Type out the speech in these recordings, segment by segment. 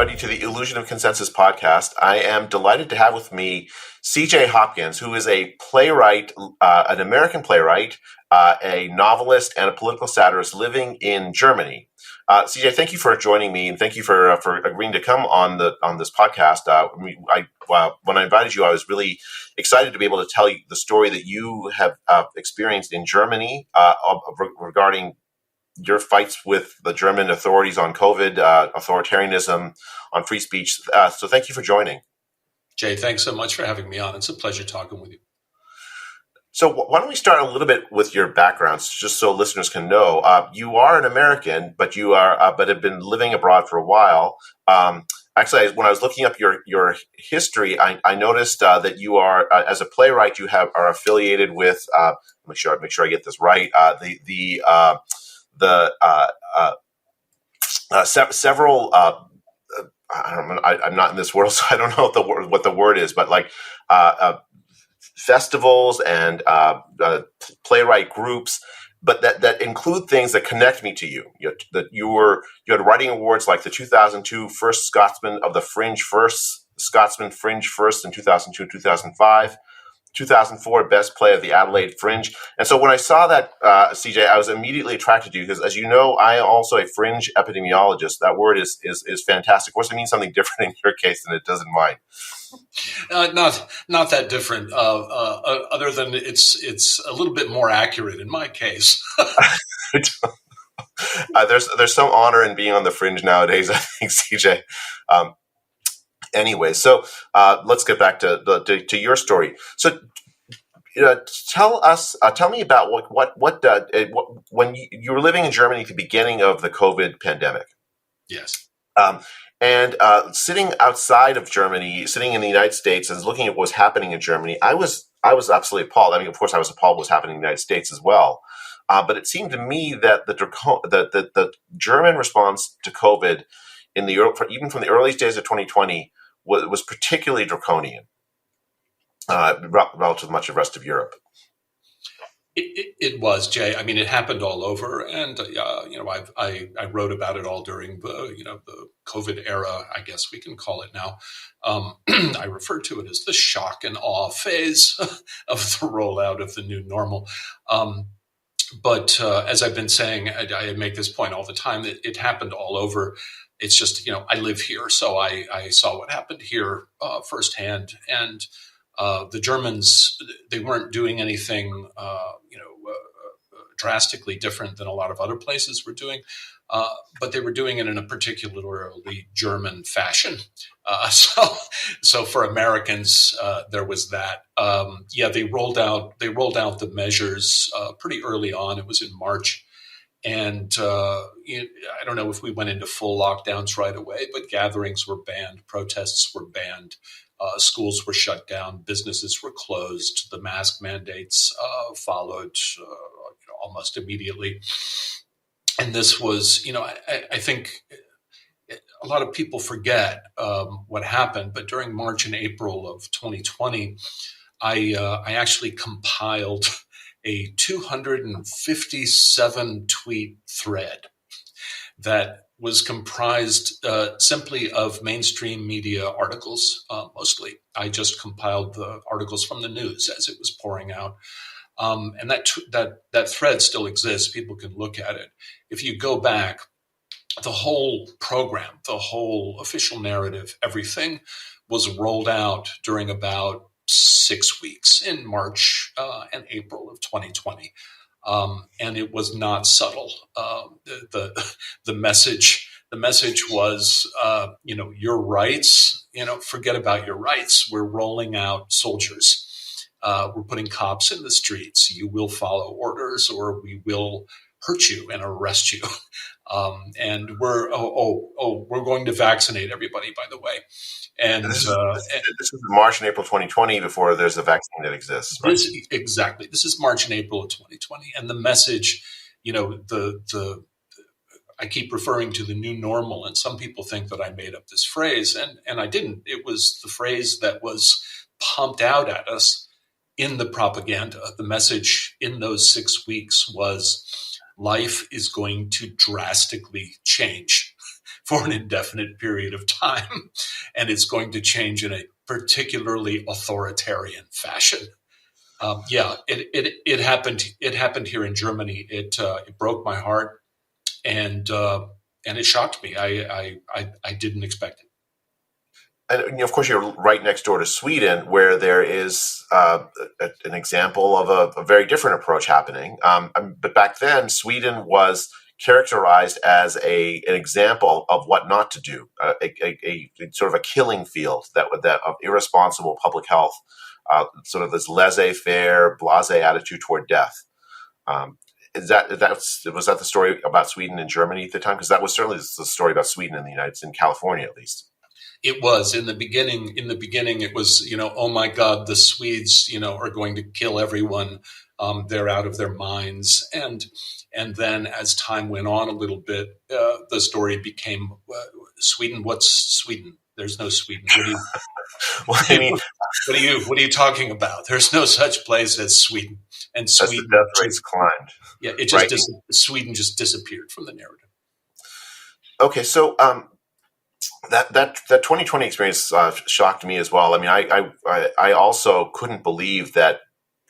everybody, to the Illusion of Consensus podcast. I am delighted to have with me CJ Hopkins, who is a playwright, an American playwright, a novelist, and a political satirist living in Germany. CJ, thank you for joining me, and thank you for agreeing to come on this podcast. When I invited you, I was really excited to be able to tell you the story that you have experienced in Germany regarding your fights with the German authorities on COVID, authoritarianism, on free speech. So thank you for joining. Jay, thanks so much for having me on. It's a pleasure talking with you. So why don't we start a little bit with your background, just so listeners can know. You are an American, but you are but have been living abroad for a while. Actually, when I was looking up your history, I noticed that you are, as a playwright, you are affiliated with. Make sure I get this right. Several. I don't know. I'm not in this world, so I don't know what the word is, but like festivals and playwright groups, but that include things that connect me to you. You had writing awards like the 2002 First Scotsman of the Fringe First, Scotsman Fringe First in 2002 and 2005. 2004 Best Play of the Adelaide Fringe. And so when I saw that, CJ, I was immediately attracted to you because, as you know, I am also a fringe epidemiologist. That word is fantastic. Of course, it means something different in your case than it does in mine. Not that different, other than it's a little bit more accurate in my case. There's some honor in being on the fringe nowadays, I think, CJ. Anyway, so let's get back to your story. So, tell me about what when you were living in Germany at the beginning of the COVID pandemic. Yes. And sitting outside of Germany, sitting in the United States, and looking at what was happening in Germany, I was absolutely appalled. I mean, of course, I was appalled what was happening in the United States as well. But it seemed to me that the German response to COVID even from the earliest days of 2020 was particularly draconian relative to much of the rest of Europe. It was, Jay. I mean, it happened all over, and I wrote about it all during the COVID era, I guess we can call it now. I refer to it as the shock and awe phase of the rollout of the new normal. But as I've been saying, I make this point all the time that it happened all over. It's just, I live here, so I saw what happened here firsthand. And the Germans, they weren't doing anything, drastically different than a lot of other places were doing, but they were doing it in a particularly German fashion. So for Americans, there was that. They rolled out the measures pretty early on. It was in March. And I don't know if we went into full lockdowns right away, but gatherings were banned, protests were banned, schools were shut down, businesses were closed, the mask mandates followed almost immediately. And this was, I think a lot of people forget what happened, but during March and April of 2020, I actually compiled a 257 tweet thread that was comprised simply of mainstream media articles, mostly. I just compiled the articles from the news as it was pouring out. And that thread still exists. People can look at it. If you go back, the whole program, the whole official narrative, everything was rolled out during about 6 weeks in March and April of 2020. And it was not subtle. The message was, your rights, forget about your rights. We're rolling out soldiers. We're putting cops in the streets. You will follow orders or we will hurt you and arrest you. And we're going to vaccinate everybody, by the way. And this is March and April 2020 before there's a vaccine that exists, right? Exactly. This is March and April of 2020. And the message, I keep referring to the new normal, and some people think that I made up this phrase, and I didn't. It was the phrase that was pumped out at us in the propaganda. The message in those 6 weeks was life is going to drastically change for an indefinite period of time, and it's going to change in a particularly authoritarian fashion. It happened. It happened here in Germany. It broke my heart, and it shocked me. I didn't expect it. And of course, you're right next door to Sweden, where there is an example of a very different approach happening. But back then, Sweden was characterized as an example of what not to do, a sort of a killing field that of irresponsible public health, sort of this laissez-faire, blasé attitude toward death. Was that the story about Sweden and Germany at the time? Because that was certainly the story about Sweden in California, at least. It was in the beginning. In the beginning, it was, oh my God, the Swedes, are going to kill everyone. They're out of their minds. And then as time went on a little bit, the story became Sweden. What's Sweden? There's no Sweden. What are you talking about? There's no such place as Sweden. And Sweden, the death rates climbed. Yeah, it just Sweden just disappeared from the narrative. Okay, so that 2020 experience shocked me as well. I mean, I also couldn't believe that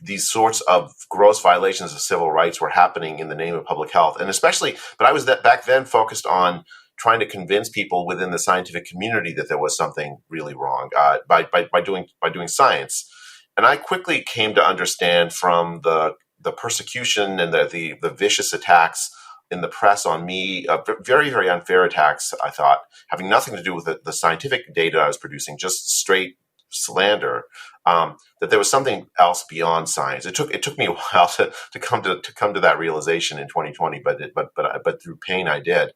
these sorts of gross violations of civil rights were happening in the name of public health, and especially. But I was back then focused on trying to convince people within the scientific community that there was something really wrong by doing science. And I quickly came to understand from the persecution and the vicious attacks in the press on me, very, very unfair attacks, I thought, having nothing to do with the scientific data I was producing, just straight slander, that there was something else beyond science. It took me a while to come to that realization in 2020, but through pain I did.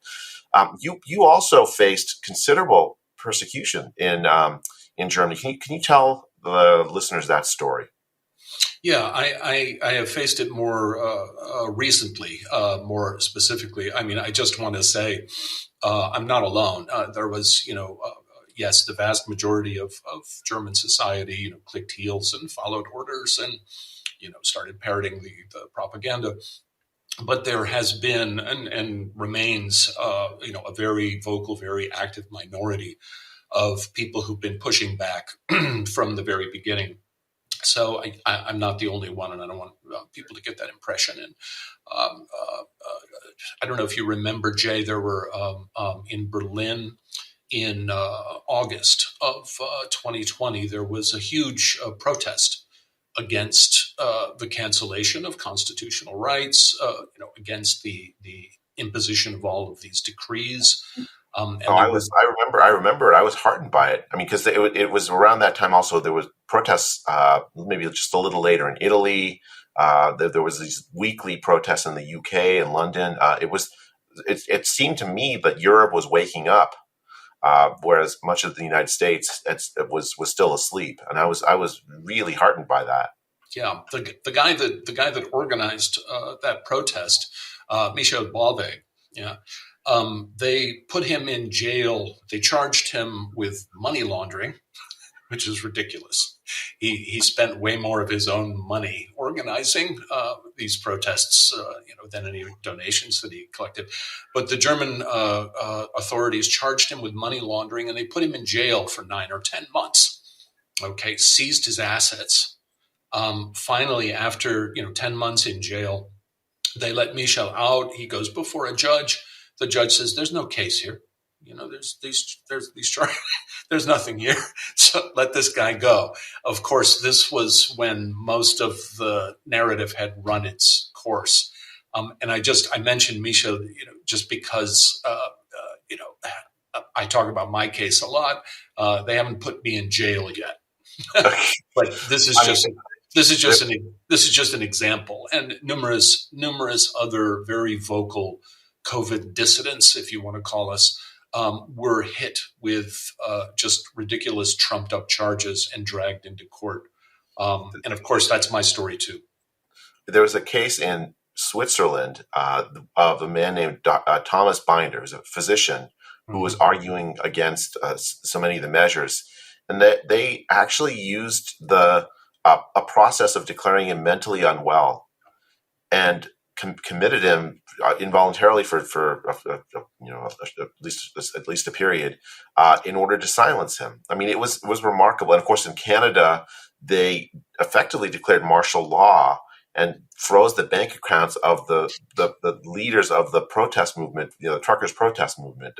You also faced considerable persecution in Germany. Can you tell the listeners that story? Yeah, I have faced it more recently, more specifically. I mean, I just want to say I'm not alone. There was, yes, the vast majority of German society, clicked heels and followed orders and, started parroting the propaganda. But there has been and remains, a very vocal, very active minority of people who've been pushing back from the very beginning. So I'm not the only one, and I don't want people to get that impression. And I don't know if you remember, Jay, there were in Berlin in August of 2020, there was a huge protest against the cancellation of constitutional rights, against the imposition of all of these decrees. I remember it. I was heartened by it. I mean, because it was around that time also there was protests, maybe just a little later in Italy. There was these weekly protests in the UK and London. It seemed to me that Europe was waking up, whereas much of the United States was still asleep. And I was really heartened by that. Yeah, the guy that organized that protest, Michel Bauve. Yeah. They put him in jail. They charged him with money laundering, which is ridiculous. He spent way more of his own money organizing these protests, than any donations that he collected. But the German authorities charged him with money laundering, and they put him in jail for 9 or 10 months. Okay, seized his assets. Finally, after 10 months in jail, they let Michel out. He goes before a judge. The judge says, "There's no case here. There's these charges. There's nothing here. So let this guy go." Of course, this was when most of the narrative had run its course. And I mentioned Michel, just because, I talk about my case a lot. They haven't put me in jail yet, but this is just an example, and numerous other very vocal COVID dissidents, if you want to call us, were hit with just ridiculous trumped up charges and dragged into court. And of course, that's my story too. There was a case in Switzerland of a man named Thomas Binder, who's a physician, who was arguing against so many of the measures. And that they actually used a process of declaring him mentally unwell. And committed him involuntarily for at least a period in order to silence him. I mean, it was remarkable. And of course, in Canada, they effectively declared martial law and froze the bank accounts of the leaders of the protest movement, the truckers' protest movement.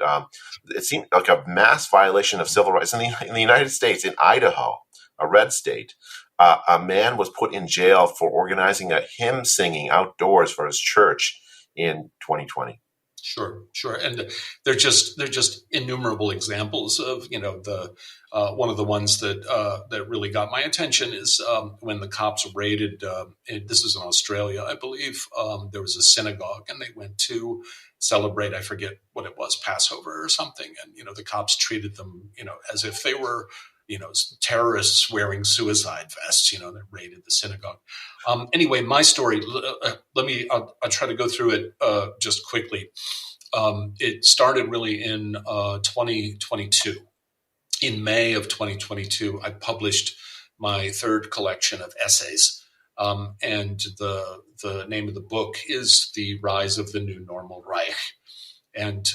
It seemed like a mass violation of civil rights in the United States. In Idaho, a red state, a man was put in jail for organizing a hymn singing outdoors for his church in 2020. Sure, and they're just innumerable examples of the one of the ones that really got my attention is when the cops raided. This is in Australia, I believe. There was a synagogue, and they went to celebrate. I forget what it was, Passover or something, and the cops treated them as if they were terrorists wearing suicide vests. That raided the synagogue. Anyway, my story. I'll try to go through it just quickly. It started really in 2022. In May of 2022, I published my third collection of essays, and the name of the book is "The Rise of the New Normal Reich." And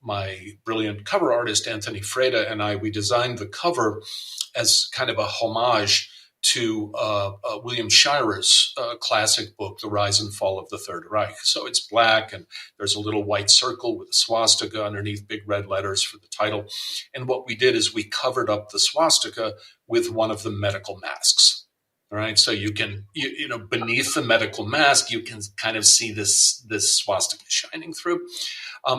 my brilliant cover artist, Anthony Freda, and we designed the cover as kind of a homage to William Shirer's classic book, The Rise and Fall of the Third Reich. So it's black, and there's a little white circle with a swastika underneath, big red letters for the title. And what we did is we covered up the swastika with one of the medical masks. All right, so you can, beneath the medical mask, you can kind of see this swastika shining through.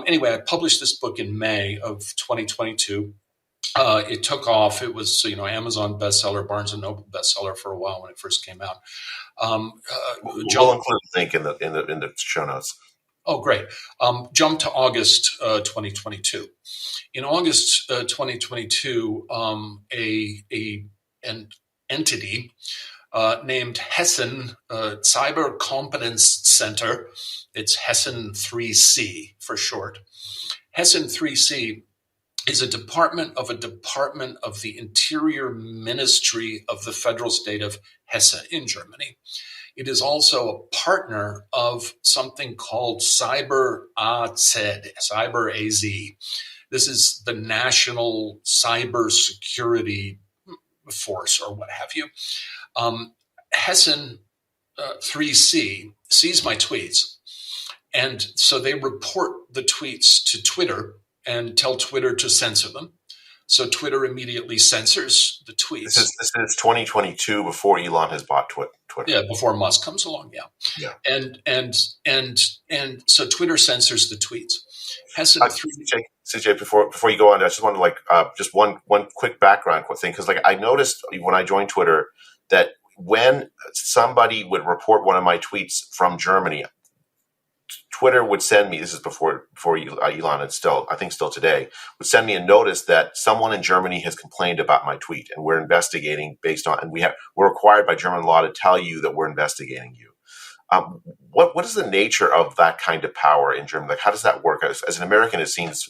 Anyway, I published this book in May of 2022. It took off. It was, Amazon bestseller, Barnes and Noble bestseller for a while when it first came out. We'll include a link in the show notes. Oh, great. Jump to August 2022. In August 2022, an entity named Hessen Cyber Competence Center. It's Hessen 3C for short. Hessen 3C is a department of the Interior Ministry of the federal state of Hesse in Germany. It is also a partner of something called Cyber AZ. This is the National Cyber Security Force or what have you. Hessen 3C sees my tweets, and so they report the tweets to Twitter and tell Twitter to censor them. So Twitter immediately censors the tweets. This is 2022, before Elon has bought Twitter. Yeah, before Musk comes along. Yeah. And so Twitter censors the tweets. Hessen CJ, before you go on, I just want to just one quick background thing, because I noticed when I joined Twitter that when somebody would report one of my tweets from Germany, Twitter would send me, this is before Elon, and still today, would send me a notice that someone in Germany has complained about my tweet, and we're investigating based on, and we're required by German law to tell you that we're investigating you. What is the nature of that kind of power in Germany? How does that work? As an American, it seems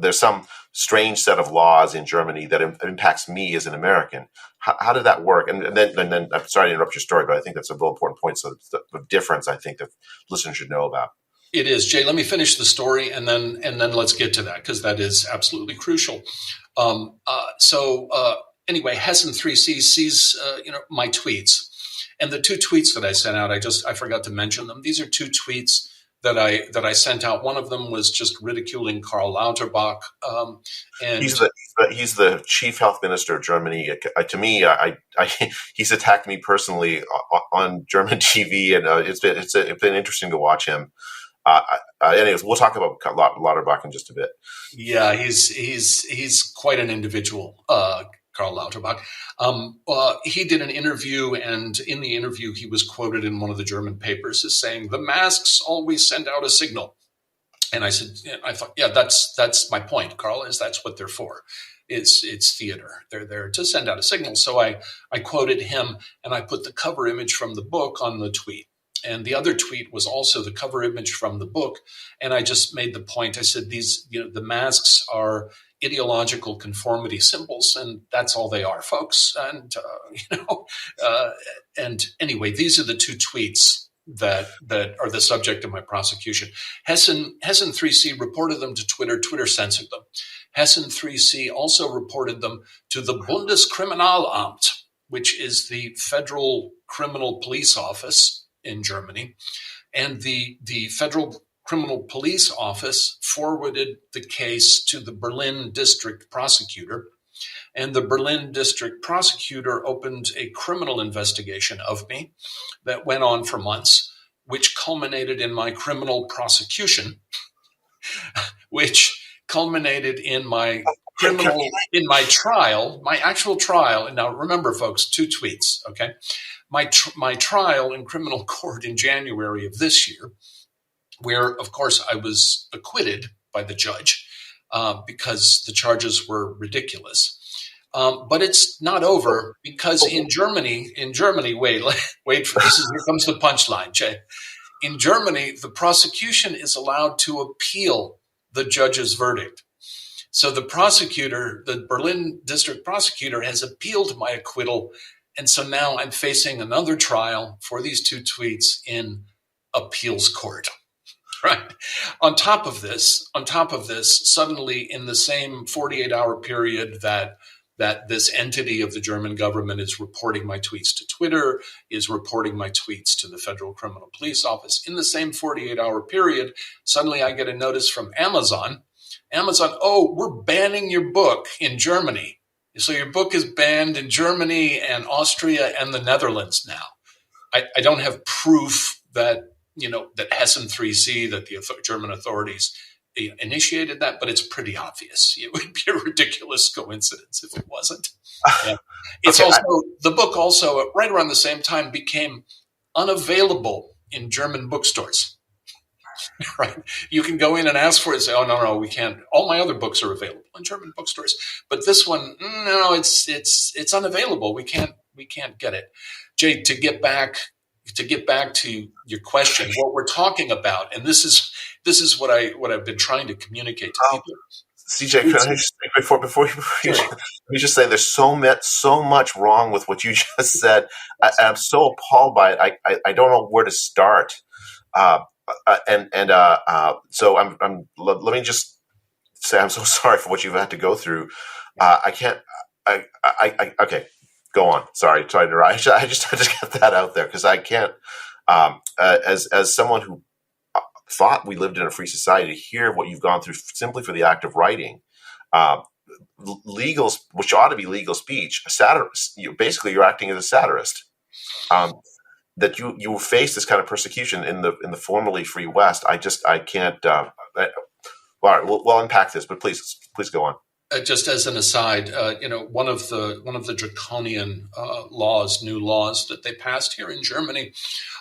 there's some strange set of laws in Germany that impacts me as an American. How did that work? And then I'm sorry to interrupt your story, but I think that's a real important point. So the difference, I think, that listeners should know about. It is, Jay. Let me finish the story, and then let's get to that, because that is absolutely crucial. Anyway, Hessen 3C sees my tweets, and the two tweets that I sent out, I forgot to mention them. These are two tweets that I sent out. One of them was just ridiculing Karl Lauterbach, and he's the chief health minister of Germany. To me, he's attacked me personally on German TV, and it's been interesting to watch him. Anyways, we'll talk about Lauterbach in just a bit. Yeah, he's quite an individual, Karl Lauterbach. He did an interview, and in the interview, he was quoted in one of the German papers as saying, "The masks always send out a signal." And I thought, yeah, that's my point, Karl, is that's what they're for. It's theater. They're there to send out a signal. So I quoted him, and I put the cover image from the book on the tweet. And the other tweet was also the cover image from the book. And I just made the point. I said, the masks are ideological conformity symbols, and that's all they are, folks. And, and anyway, these are the two tweets that are the subject of my prosecution. Hessen 3C reported them to Twitter. Twitter censored them. Hessen 3C also reported them to the Bundeskriminalamt, which is the federal criminal police office in Germany. And the federal criminal police office forwarded the case to the Berlin district prosecutor. And the Berlin district prosecutor opened a criminal investigation of me that went on for months, which culminated in my criminal prosecution, which culminated in my trial, my actual trial. And now remember, folks, 2 tweets, okay? My trial in criminal court in January of this year, where, of course, I was acquitted by the judge because the charges were ridiculous. But it's not over, because in Germany, wait for this. Here comes the punchline, Jay. In Germany, the prosecution is allowed to appeal the judge's verdict. So the prosecutor, the Berlin district prosecutor, has appealed my acquittal. And so now I'm facing another trial for these 2 tweets in appeals court. Right. On top of this, suddenly in the same 48-hour period that this entity of the German government is reporting my tweets to Twitter, is reporting my tweets to the Federal Criminal Police Office, in the same 48-hour period, suddenly I get a notice from Amazon, oh, we're banning your book in Germany. So your book is banned in Germany and Austria and the Netherlands now. I don't have proof that Hessen 3C, that the German authorities initiated that, but it's pretty obvious. It would be a ridiculous coincidence if it wasn't. Yeah. It's okay, the book also, right around the same time, became unavailable in German bookstores. Right? You can go in and ask for it and say, oh, no, we can't. All my other books are available in German bookstores. But this one, no, it's unavailable. We can't get it. Jay, to get back to your question, what we're talking about, and this is what I've been trying to communicate to people. CJ, can I just before you let me just say there's so much wrong with what you just said. I'm so appalled by it. I don't know where to start. So let me just say I'm so sorry for what you've had to go through. Okay, go on. Sorry, I just had to get that out there because I can't. As someone who thought we lived in a free society, to hear what you've gone through simply for the act of writing, legal, which ought to be legal speech, a satirist. You're acting as a satirist. That you face this kind of persecution in the formerly free West. I can't. All right, we'll unpack this, but please go on. Just as an aside, one of the draconian new laws that they passed here in Germany,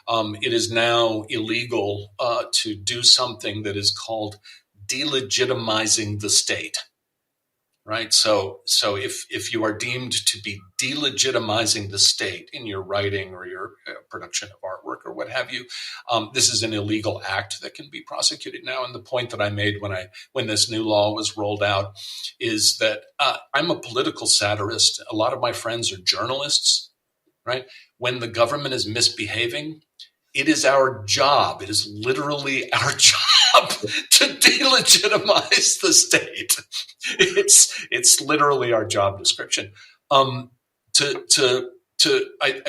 it is now illegal to do something that is called delegitimizing the state. Right. So if you are deemed to be delegitimizing the state in your writing or your production of artwork or what have you, this is an illegal act that can be prosecuted now. And the point that I made when this new law was rolled out is that I'm a political satirist. A lot of my friends are journalists. Right. When the government is misbehaving, it is our job. It is literally our job to delegitimize the state. It's literally our job description. I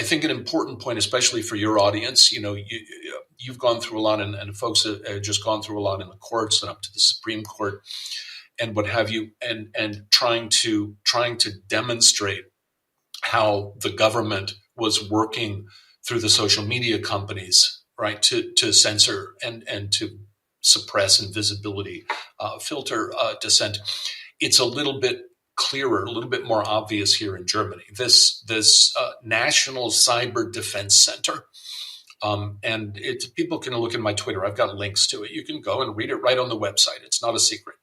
think an important point, especially for your audience, you've gone through a lot, and folks have just gone through a lot in the courts and up to the Supreme Court and what have you, and trying to demonstrate how the government was working through the social media companies, right, to censor and to suppress invisibility, filter dissent. It's a little bit clearer, a little bit more obvious here in Germany. This National Cyber Defense Center, and people can look at my Twitter. I've got links to it. You can go and read it right on the website. It's not a secret.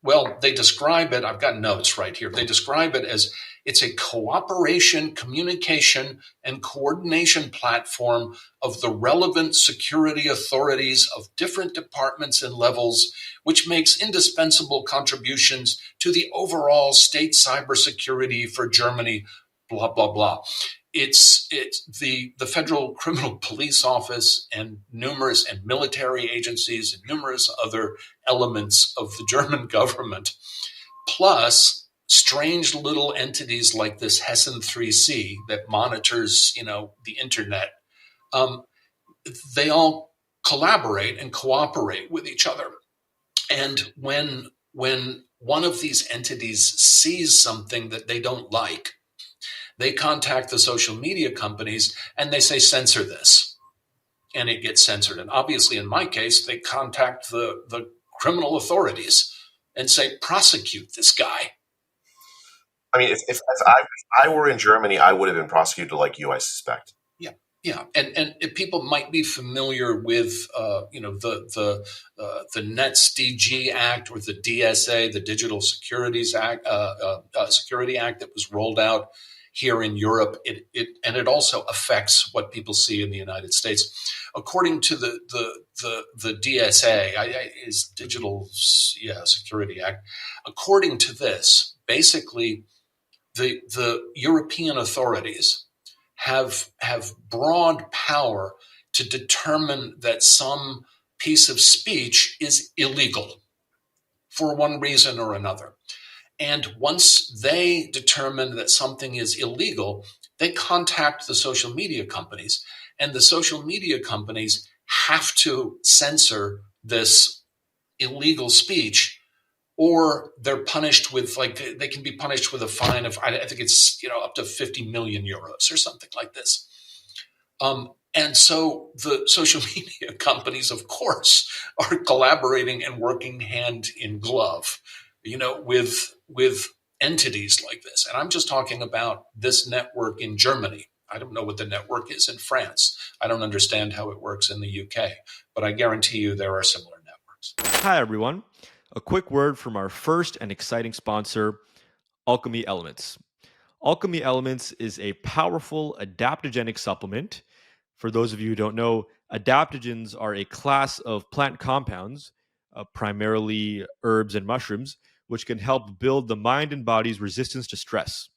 Well, they describe it. I've got notes right here. They describe it as it's a cooperation, communication, and coordination platform of the relevant security authorities of different departments and levels, which makes indispensable contributions to the overall state cybersecurity for Germany, blah, blah, blah. it's the Federal Criminal Police Office and numerous and military agencies and numerous other elements of the German government, plus strange little entities like this Hessen 3C that monitors, the internet. They all collaborate and cooperate with each other. And when one of these entities sees something that they don't like, they contact the social media companies and they say, censor this. And it gets censored. And obviously, in my case, they contact the criminal authorities and say, prosecute this guy. I mean, if I were in Germany, I would have been prosecuted like you, I suspect. Yeah, and people might be familiar with the NetzDG Act or the DSA, the Digital Securities Act, Security Act that was rolled out here in Europe. It also affects what people see in the United States. According to the DSA, is Digital Security Act. According to this, basically, the European authorities have broad power to determine that some piece of speech is illegal for one reason or another. And once they determine that something is illegal, they contact the social media companies, and the social media companies have to censor this illegal speech, or they're punished with, they can be punished with a fine of, I think it's, up to 50 million euros or something like this. And so the social media companies, of course, are collaborating and working hand in glove, with entities like this. And I'm just talking about this network in Germany. I don't know what the network is in France. I don't understand how it works in the UK, but I guarantee you there are similar networks. Hi, everyone. A quick word from our first and exciting sponsor, Alchemy Elements. Alchemy Elements is a powerful adaptogenic supplement. For those of you who don't know, adaptogens are a class of plant compounds, primarily herbs and mushrooms, which can help build the mind and body's resistance to stress.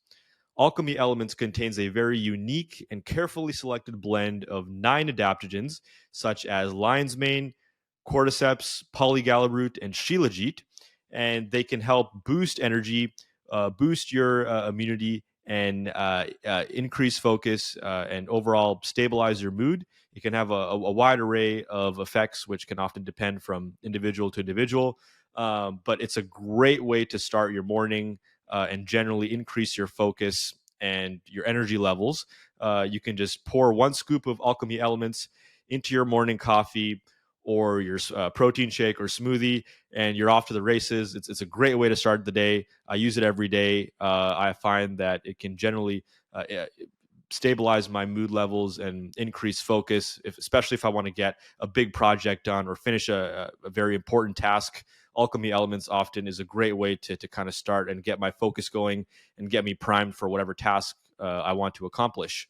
Alchemy Elements contains a very unique and carefully selected blend of 9 adaptogens, such as lion's mane, cordyceps, polygalaroot, and shilajit, and they can help boost energy, boost your immunity, and increase focus and overall stabilize your mood. It can have a wide array of effects, which can often depend from individual to individual, but it's a great way to start your morning and generally increase your focus and your energy levels. You can just pour 1 scoop of Alchemy Elements into your morning coffee or your protein shake or smoothie, and you're off to the races. It's a great way to start the day. I use it every day. I find that it can generally stabilize my mood levels and increase focus, especially if I want to get a big project done or finish a very important task. Alchemy Elements often is a great way to kind of start and get my focus going and get me primed for whatever task I want to accomplish.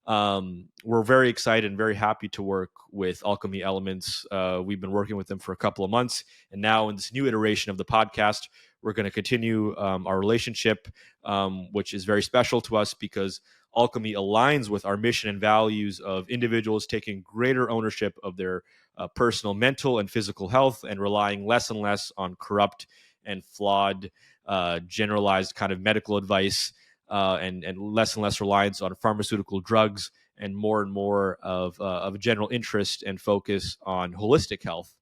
We're very excited and very happy to work with Alchemy Elements. We've been working with them for a couple of months, and now in this new iteration of the podcast, we're going to continue our relationship, which is very special to us because Alchemy aligns with our mission and values of individuals taking greater ownership of their personal mental and physical health and relying less and less on corrupt and flawed, generalized kind of medical advice, and less reliance on pharmaceutical drugs, and more of a general interest and focus on holistic health.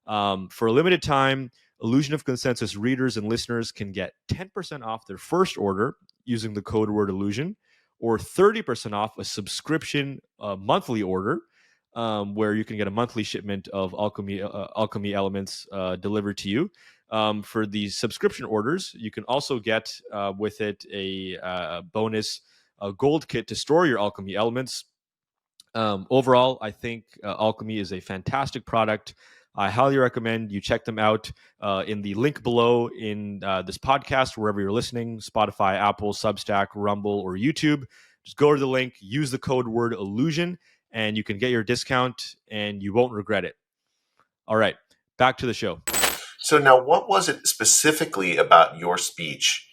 For a limited time, Illusion of Consensus readers and listeners can get 10% off their first order using the code word Illusion, or 30% off a subscription monthly order, where you can get a monthly shipment of Alchemy Elements delivered to you. For the subscription orders, you can also get with it a bonus gold kit to store your Alchemy Elements. Overall, I think Alchemy is a fantastic product. I highly recommend you check them out in the link below in this podcast, wherever you're listening, Spotify, Apple, Substack, Rumble, or YouTube. Just go to the link, use the code word Illusion, and you can get your discount and you won't regret it. All right, back to the show. So now, what was it specifically about your speech?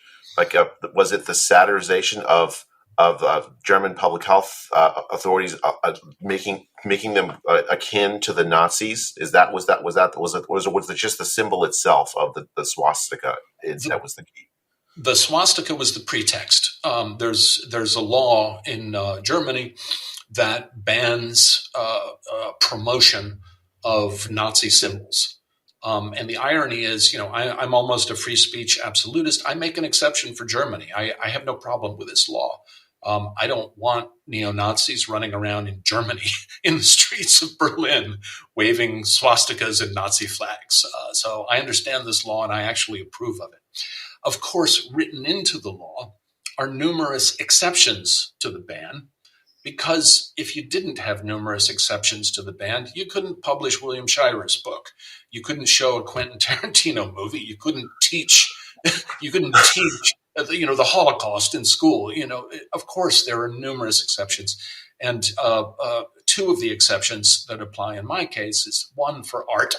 Was it the satirization of German public health authorities making them akin to the Nazis? Was it just the symbol itself of the swastika? That was the key. The swastika was the pretext. There's a law in Germany that bans promotion of Nazi symbols. And the irony is, I'm almost a free speech absolutist. I make an exception for Germany. I have no problem with this law. I don't want neo-Nazis running around in Germany in the streets of Berlin waving swastikas and Nazi flags. So I understand this law and I actually approve of it. Of course, written into the law are numerous exceptions to the ban, because if you didn't have numerous exceptions to the ban, you couldn't publish William Shirer's book. You couldn't show a Quentin Tarantino movie. You couldn't teach the Holocaust in school. Of course, there are numerous exceptions. And two of the exceptions that apply in my case is one for art.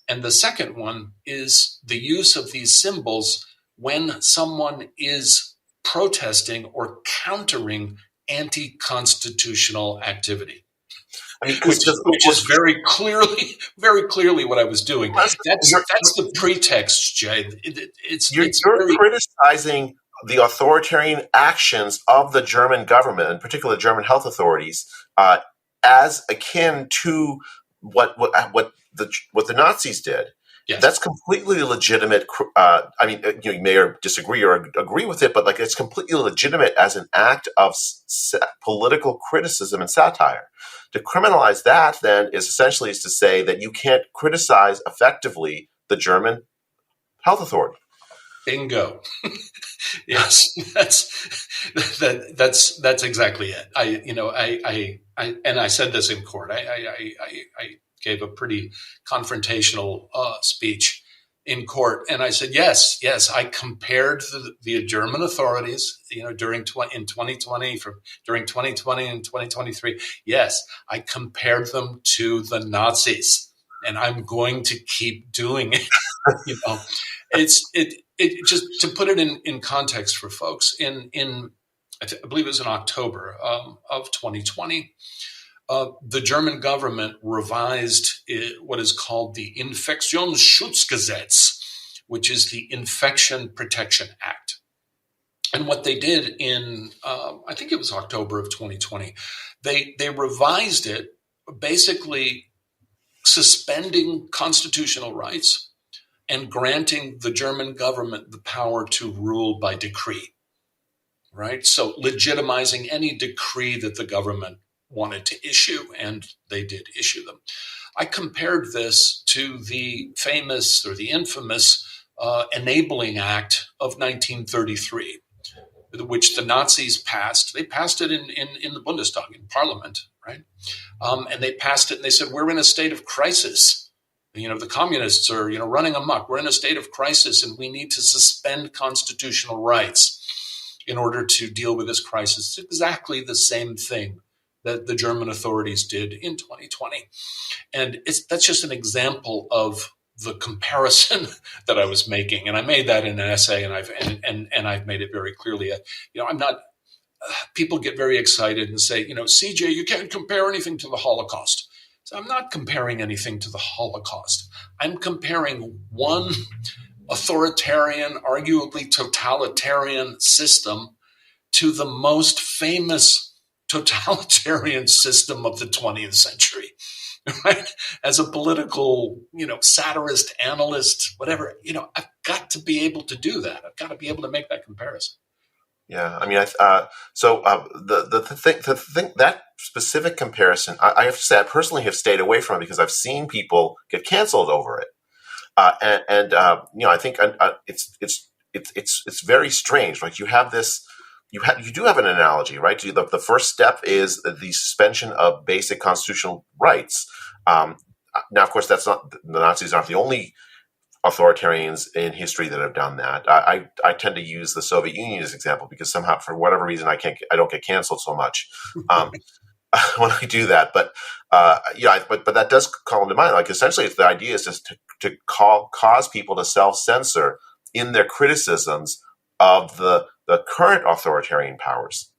And the second one is the use of these symbols when someone is protesting or countering anti-constitutional activity. Which is very clearly what I was doing. That's the pretext, Jay. You're criticizing the authoritarian actions of the German government, in particular the German health authorities, as akin to what the Nazis did. Yes. That's completely legitimate. You may disagree or agree with it, but it's completely legitimate as an act of political criticism and satire. To criminalize that, then, is to say that you can't criticize effectively the German health authority. Bingo. Yes, that's exactly it. I said this in court. I gave a pretty confrontational speech in court, and I said, yes, I compared the German authorities, during 2020 and 2023. Yes, I compared them to the Nazis, and I'm going to keep doing it. It just to put it in context for folks. I believe it was in October of 2020. The German government revised what is called the Infektionsschutzgesetz, which is the Infection Protection Act. And what they did in, I think it was October of 2020, they revised it, basically suspending constitutional rights and granting the German government the power to rule by decree, right? So legitimizing any decree that the government wanted to issue, and they did issue them. I compared this to the famous or the infamous Enabling Act of 1933, which the Nazis passed. They passed it in the Bundestag, in Parliament, right? And they passed it, and they said, we're in a state of crisis. The communists are, running amok. We're in a state of crisis, and we need to suspend constitutional rights in order to deal with this crisis. It's exactly the same thing that the German authorities did in 2020. And that's just an example of the comparison that I was making. And I made that in an essay, and I've made it very clearly. I'm not, people get very excited and say, CJ, you can't compare anything to the Holocaust. So I'm not comparing anything to the Holocaust. I'm comparing one authoritarian, arguably totalitarian system to the most famous totalitarian system of the 20th century, right? As a political, satirist, analyst, whatever, I've got to be able to do that. I've got to be able to make that comparison. Yeah, the thing that specific comparison, I have to say, I personally have stayed away from it because I've seen people get canceled over it, I think it's very strange. Like you have this. You do have an analogy, right? The first step is the suspension of basic constitutional rights. Now, of course, the Nazis aren't the only authoritarians in history that have done that. I tend to use the Soviet Union as an example because somehow, for whatever reason, I don't get canceled so much when I do that. But but that does call into mind. Like essentially, the idea is just to cause people to self-censor in their criticisms of the current authoritarian powers.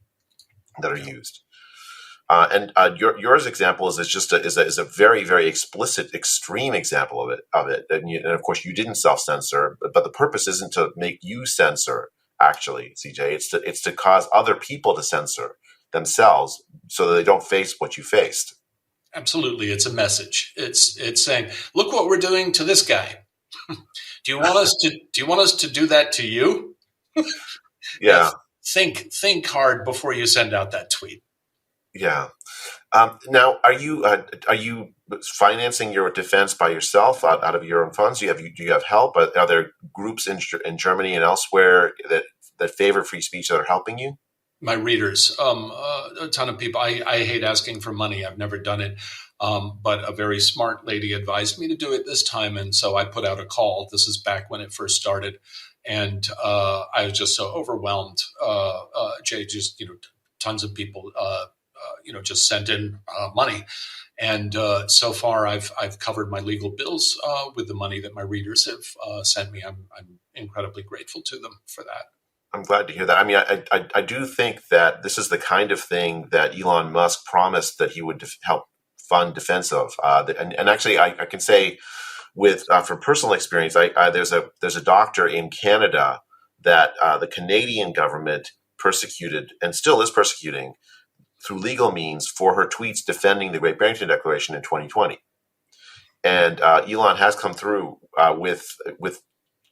that are used. Yours example is just is a very, very explicit, extreme example of it. And of course, you didn't self-censor, but the purpose isn't to make you censor. Actually, CJ, it's to cause other people to censor themselves so that they don't face what you faced. Absolutely, it's a message. It's saying, look what we're doing to this guy. Do you want us to do that to you? Yeah. Think hard before you send out that tweet. Yeah. Now, are you financing your defense by yourself out of your own funds? Do you have help? Are there groups in Germany and elsewhere that favor free speech that are helping you? My readers, a ton of people. I hate asking for money. I've never done it. But a very smart lady advised me to do it this time. And so I put out a call. This is back when it first started. And I was just so overwhelmed. Jay, just, tons of people, just sent in money. And so far, I've covered my legal bills with the money that my readers have sent me. I'm incredibly grateful to them for that. I'm glad to hear that. I mean, I do think that this is the kind of thing that Elon Musk promised that he would help fund defense of. And actually, I can say from personal experience, there's a doctor in Canada that the Canadian government persecuted and still is persecuting through legal means for her tweets defending the Great Barrington Declaration in 2020. And Elon has come through with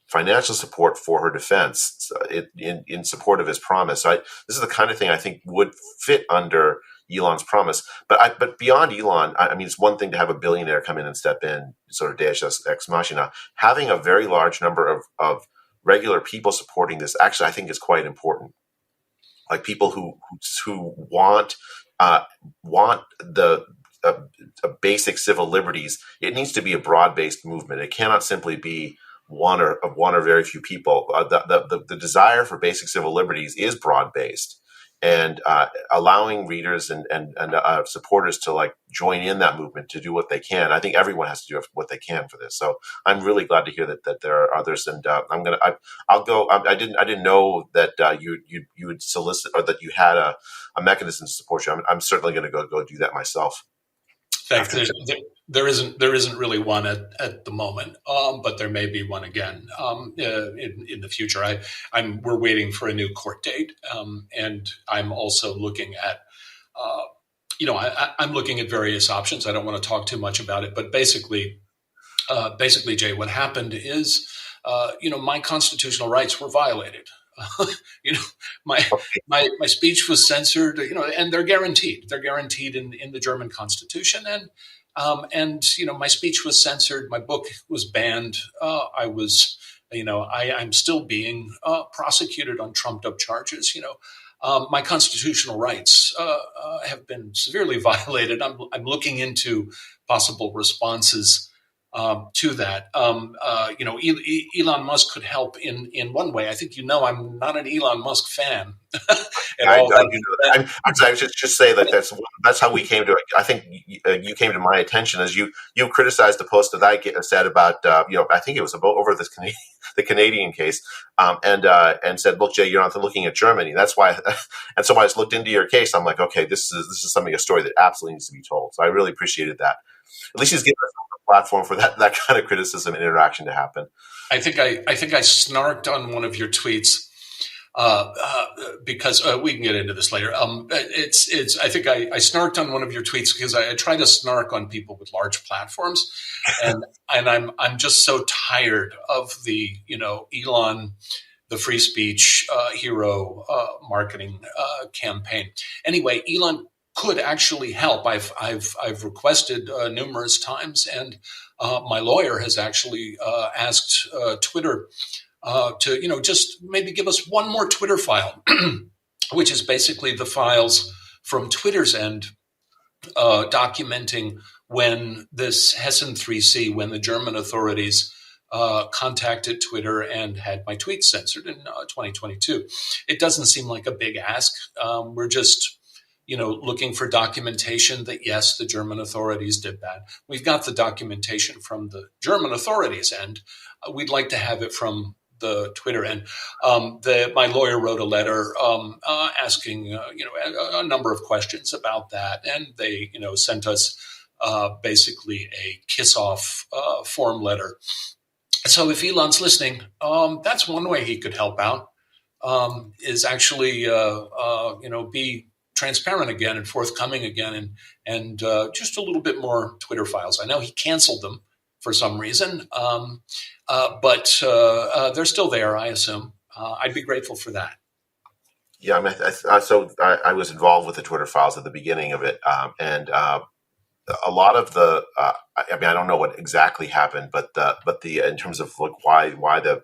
financial support for her defense in support of his promise. So this is the kind of thing I think would fit under Elon's promise. But beyond Elon, I mean, it's one thing to have a billionaire come in and step in, sort of Deus ex machina. Having a very large number of regular people supporting this, actually, I think is quite important. Like people who want the basic civil liberties. It needs to be a broad-based movement. It cannot simply be one or very few people. The desire for basic civil liberties is broad-based, and allowing readers and supporters to join in that movement to do what they can. I think everyone has to do what they can for this. So I'm really glad to hear that there are others, and I'll go. I didn't know that you would solicit or that you had a mechanism to support you. I'm certainly going to go do that myself. Thanks. There isn't really one at the moment, but there may be one again in the future. We're waiting for a new court date, and I'm also looking at, I'm looking at various options. I don't want to talk too much about it, but basically, Jay, what happened is, my constitutional rights were violated. My speech was censored, and they're guaranteed. They're guaranteed in the German Constitution, and my speech was censored. My book was banned. I'm still being prosecuted on trumped up charges. My constitutional rights have been severely violated. I'm looking into possible responses to that. Elon Musk could help in one way. I think I'm not an Elon Musk fan at all. I was just say that that's how we came to it. I think you came to my attention as you criticized the post that I said about I think it was over the Canadian case and said, look, Jay, you're not looking at Germany. That's why. And so when I just looked into your case, I'm like, okay, this is a story that absolutely needs to be told. So I really appreciated that. At least he's given us a platform for that kind of criticism and interaction to happen. I think I snarked on one of your tweets because we can get into this later. I think I snarked on one of your tweets because I try to snark on people with large platforms, and I'm just so tired of the Elon, the free speech hero marketing campaign. Anyway, Elon could actually help. I've requested numerous times, and my lawyer has actually asked Twitter to just maybe give us one more Twitter file, which is basically the files from Twitter's end documenting when this Hessen 3C, when the German authorities contacted Twitter and had my tweets censored in 2022. It doesn't seem like a big ask. We're just looking for documentation that, yes, the German authorities did that. We've got the documentation from the German authorities, and we'd like to have it from the Twitter. And my lawyer wrote a letter asking a number of questions about that, and they sent us basically a kiss-off form letter. So if Elon's listening, that's one way he could help out, is actually be transparent again and forthcoming again, and just a little bit more Twitter files. I know he canceled them for some reason, but they're still there, I assume. I'd be grateful for that. Yeah, I mean, I was involved with the Twitter files at the beginning of it, and a lot of the, I mean, I don't know what exactly happened, but the in terms of like why the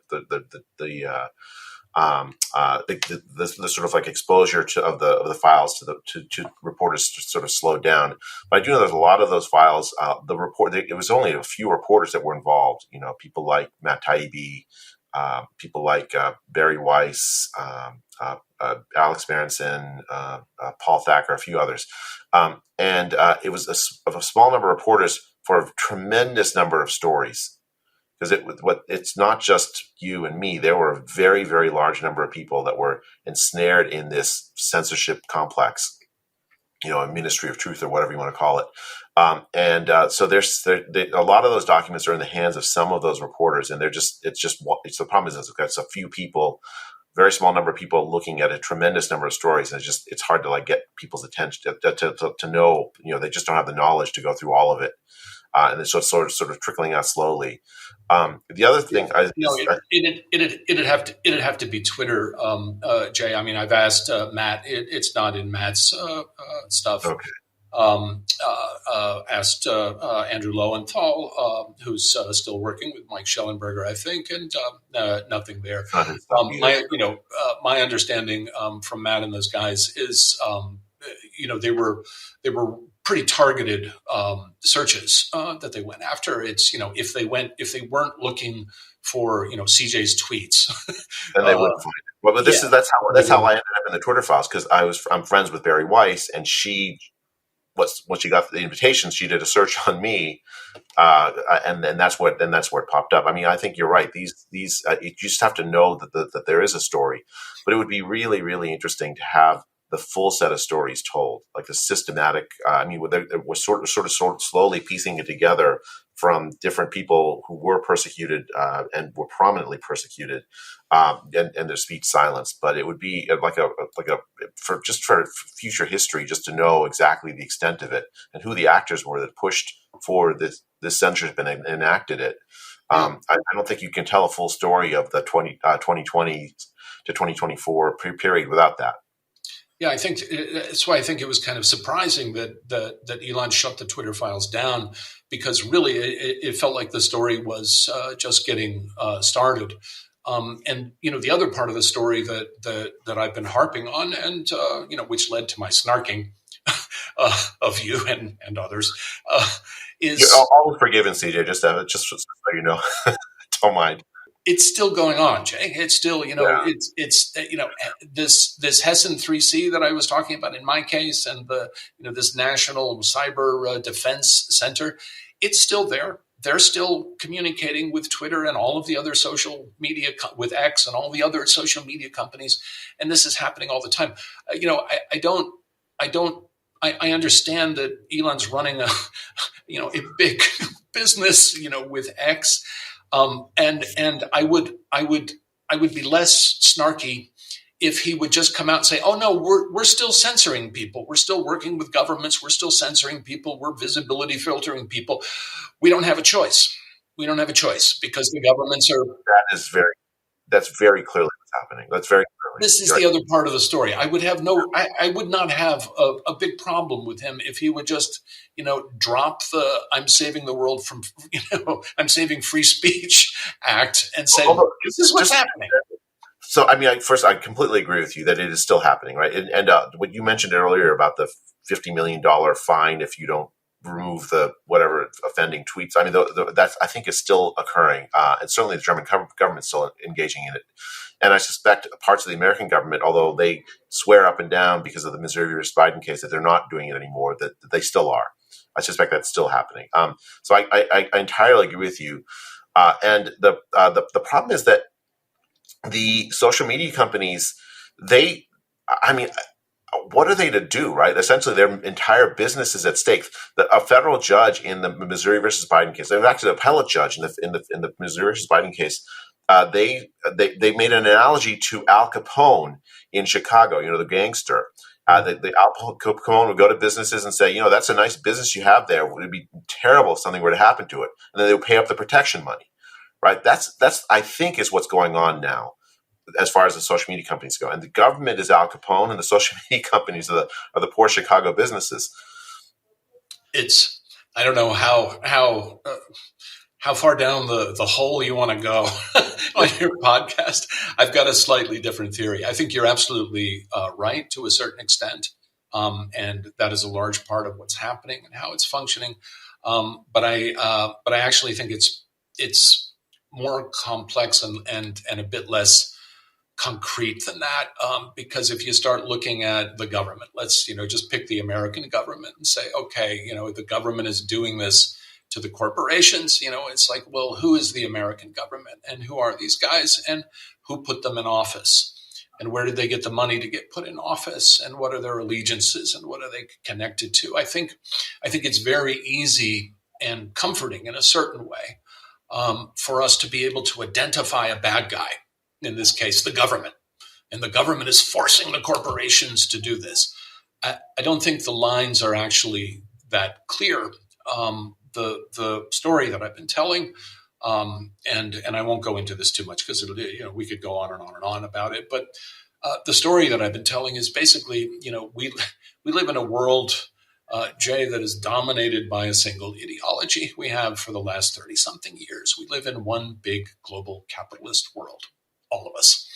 sort of like exposure of the files to reporters sort of slowed down. But I do know there's a lot of those files. It was only a few reporters that were involved. People like Matt Taibbi, people like Barry Weiss, Alex Berenson, Paul Thacker, a few others, and it was a small number of reporters for a tremendous number of stories. Because it's not just you and me. There were a very, very large number of people that were ensnared in this censorship complex, a ministry of truth or whatever you want to call it. So a lot of those documents are in the hands of some of those reporters, and it's the problem is it's a few people, very small number of people looking at a tremendous number of stories, and it's hard to like get people's attention to know. They just don't have the knowledge to go through all of it. And it's just sort of trickling out slowly. The other thing, it'd have to be Twitter, Jay. I mean, I've asked Matt. It's not in Matt's stuff. Okay. Asked Andrew Lowenthal, who's still working with Mike Schellenberger, I think, and nothing there. My understanding from Matt and those guys is, they were pretty targeted searches that they went after. It's if they weren't looking for CJ's tweets, then they wouldn't find it. Well, but that's how I ended up in the Twitter files, because I'm friends with Barry Weiss, and when she got the invitation, she did a search on me, and that's where it popped up. I mean, I think you're right. These you just have to know that there is a story, but it would be really, really interesting to have the full set of stories told, like the systematic. I mean, we're sort of slowly piecing it together from different people who were persecuted and were prominently persecuted, and their speech silenced. But it would be for future history, just to know exactly the extent of it and who the actors were that pushed for this censorship and enacted it. I don't think you can tell a full story of the 2020 to 2024 period without that. Yeah, I think that's why I think it was kind of surprising that Elon shut the Twitter files down, because really it felt like the story was just getting started. And the other part of the story that I've been harping on, and which led to my snarking of you and others, is you're always forgiven, CJ. Just so you know, don't mind. It's still going on, Jay. It's still, it's this Hessen 3C that I was talking about in my case, and this National Cyber Defense Center. It's still there. They're still communicating with Twitter and all of the other social media, with X and all the other social media companies, and this is happening all the time. I understand that Elon's running a big business, with X. And I would be less snarky if he would just come out and say, "Oh no, we're still censoring people. We're still working with governments. We're still censoring people. We're visibility filtering people. We don't have a choice. We don't have a choice because the governments are." That's very clearly what's happening. That's very clearly. This is the other part of the story. I would not have a big problem with him if he would just, drop the "I'm saving the world from, I'm saving free speech" act and say, "This is what's happening." So, I mean, first, I completely agree with you that it is still happening, right? And what you mentioned earlier about the $50 million fine if you don't remove the whatever offending tweets. I mean, that's, I think, is still occurring, and certainly the German government is still engaging in it. And I suspect parts of the American government, although they swear up and down because of the Missouri versus Biden case that they're not doing it anymore, that they still are. I suspect that's still happening. So I entirely agree with you. And the problem is that the social media companies, what are they to do, right? Essentially, their entire business is at stake. A federal judge in the Missouri versus Biden case, they were actually an appellate judge in the Missouri versus Biden case. They made an analogy to Al Capone in Chicago, the gangster. Al Capone would go to businesses and say, that's a nice business you have there. It would be terrible if something were to happen to it, and then they would pay up the protection money, right? That's I think is what's going on now, as far as the social media companies go. And the government is Al Capone, and the social media companies are the poor Chicago businesses. I don't know how far down the hole you want to go on your podcast. I've got a slightly different theory. I think you're absolutely right to a certain extent. And that is a large part of what's happening and how it's functioning. But I actually think it's more complex and a bit less concrete than that, because if you start looking at the government, let's just pick the American government and say, okay, the government is doing this to the corporations. It's like, well, who is the American government, and who are these guys, and who put them in office, and where did they get the money to get put in office, and what are their allegiances, and what are they connected to? I think it's very easy and comforting in a certain way for us to be able to identify a bad guy. In this case, the government. And the government is forcing the corporations to do this. I don't think the lines are actually that clear. The story that I've been telling, and I won't go into this too much because we could go on and on and on about it. But the story that I've been telling is basically, we live in a world, Jay, that is dominated by a single ideology. We have for the last 30-something years. We live in one big global capitalist world. All of us.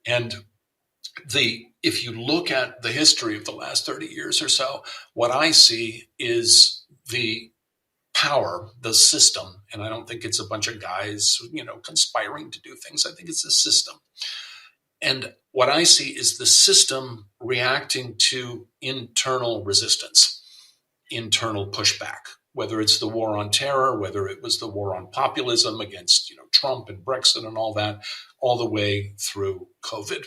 And if you look at the history of the last 30 years or so, what I see is the power, the system, and I don't think it's a bunch of guys, conspiring to do things. I think it's a system. And what I see is the system reacting to internal resistance, internal pushback, whether it's the war on terror, whether it was the war on populism against, Trump and Brexit and all that, all the way through COVID.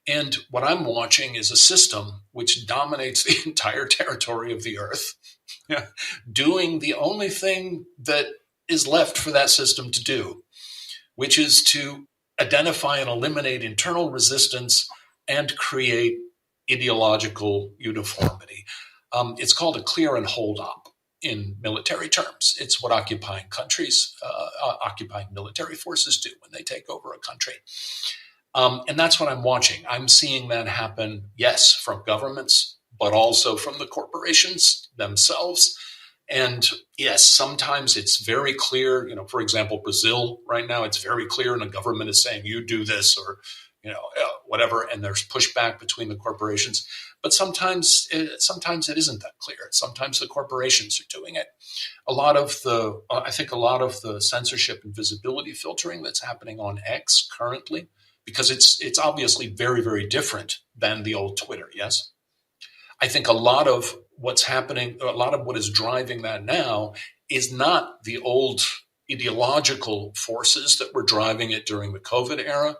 And what I'm watching is a system which dominates the entire territory of the earth, doing the only thing that is left for that system to do, which is to identify and eliminate internal resistance and create ideological uniformity. It's called a clear and hold op in military terms. It's what occupying countries, occupying military forces do when they take over a country. And that's what I'm watching. I'm seeing that happen, yes, from governments, but also from the corporations themselves. And yes, sometimes it's very clear, for example, Brazil right now, it's very clear and the government is saying, you do this or, whatever. And there's pushback between the corporations. But sometimes it isn't that clear. Sometimes the corporations are doing it. I think a lot of the censorship and visibility filtering that's happening on X currently, because it's obviously very, very different than the old Twitter. Yes. I think a lot of what's happening, a lot of what is driving that now is not the old ideological forces that were driving it during the COVID era,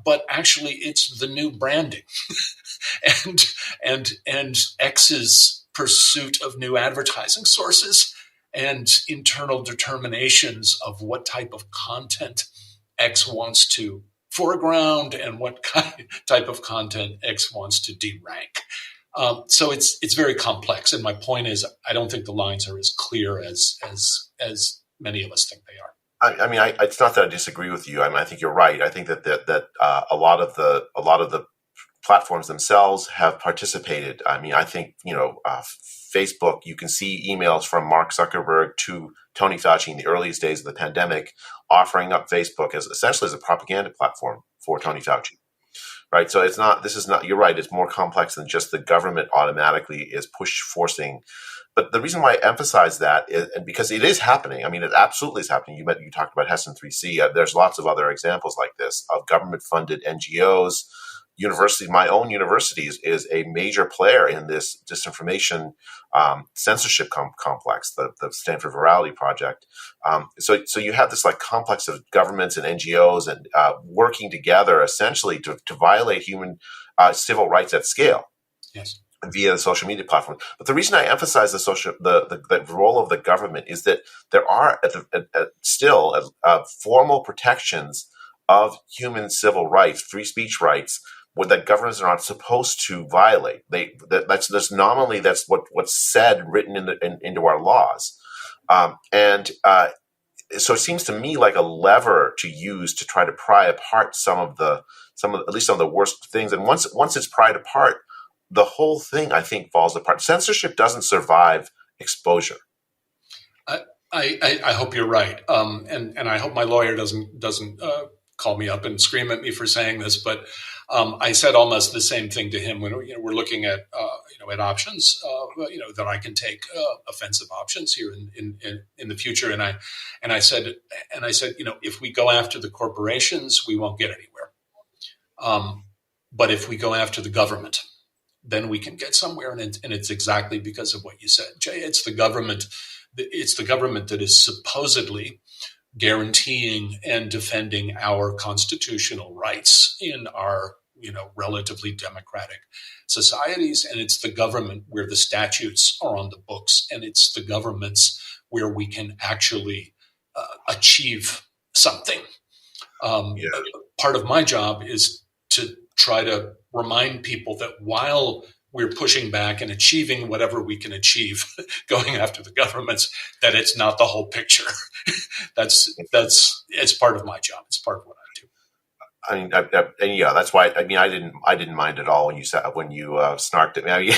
but actually it's the new branding and X's pursuit of new advertising sources and internal determinations of what type of content X wants to foreground and what type of content X wants to derank. So it's very complex. And my point is, I don't think the lines are as clear as many of us think they are. It's not that I disagree with you. I think you're right. I think that a lot of the platforms themselves have participated. I think Facebook. You can see emails from Mark Zuckerberg to Tony Fauci in the earliest days of the pandemic, offering up Facebook as essentially as a propaganda platform for Tony Fauci. Right. So you're right. It's more complex than just the government automatically is forcing. But the reason why I emphasize that is because it is happening. It absolutely is happening. You talked about Hessen 3C. There's lots of other examples like this of government funded NGOs my own university is a major player in this disinformation censorship complex, the Stanford Virality Project. So you have this like complex of governments and NGOs and working together essentially to violate human civil rights at scale. Yes. Via the social media platform. But the reason I emphasize the role of the government is that there are still formal protections of human civil rights, free speech rights, that governments are not supposed to violate. That's nominally what's said, written into our laws, so it seems to me like a lever to use to try to pry apart some of at least some of the worst things. And once it's pried apart, the whole thing, I think, falls apart. Censorship doesn't survive exposure. I hope you're right, and I hope my lawyer doesn't call me up and scream at me for saying this. But I said almost the same thing to him when we're looking at at options, that I can take offensive options here in the future. And I said if we go after the corporations, we won't get anywhere. But if we go after the government, then we can get somewhere. And it's exactly because of what you said, Jay. It's the government. It's the government that is supposedly guaranteeing and defending our constitutional rights in our relatively democratic societies. And it's the government where the statutes are on the books. And it's the governments where we can actually achieve something. Part of my job is to try to remind people that while we're pushing back and achieving whatever we can achieve, going after the governments, that it's not the whole picture. It's part of my job. It's part of what I do. I mean, that's why. I mean, I didn't mind at all when you snarked at me. I mean,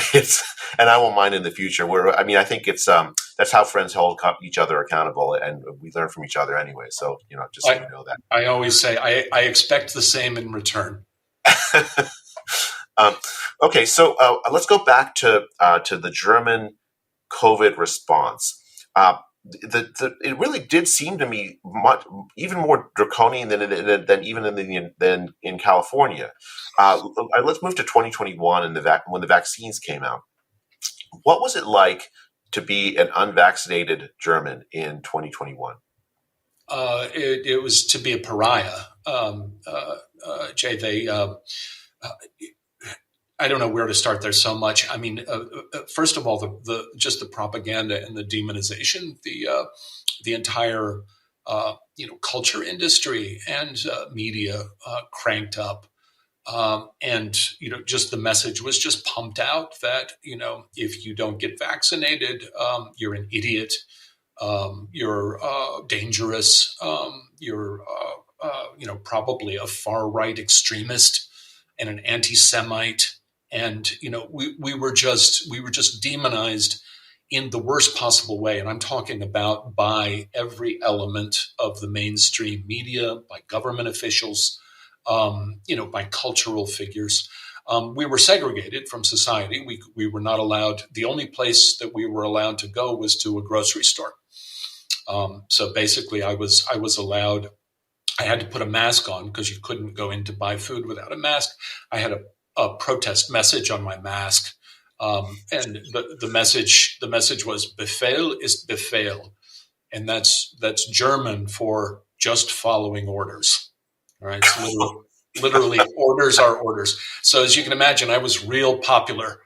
and I won't mind in the future. I think it's that's how friends hold each other accountable, and we learn from each other anyway. So just so you know that. I always say I expect the same in return. Okay, so let's go back to the German COVID response. It really did seem to me even more draconian than even in California. Let's move to 2021 and when the vaccines came out. What was it like to be an unvaccinated German in 2021? It was to be a pariah, Jay. They. I don't know where to start. There's so much. I mean, first of all, the propaganda and the demonization, the entire culture industry and media cranked up, and just the message was just pumped out that if you don't get vaccinated, you're an idiot, you're dangerous, you're probably a far right extremist and an anti-Semite. And we were just demonized in the worst possible way, and I'm talking about by every element of the mainstream media, by government officials, by cultural figures. We were segregated from society. We were not allowed. The only place that we were allowed to go was to a grocery store. So basically, I was allowed. I had to put a mask on because you couldn't go in to buy food without a mask. I had a protest message on my mask, and the message was "Befehl ist Befehl," and that's German for just following orders. All right, so literally orders are orders. So as you can imagine, I was real popular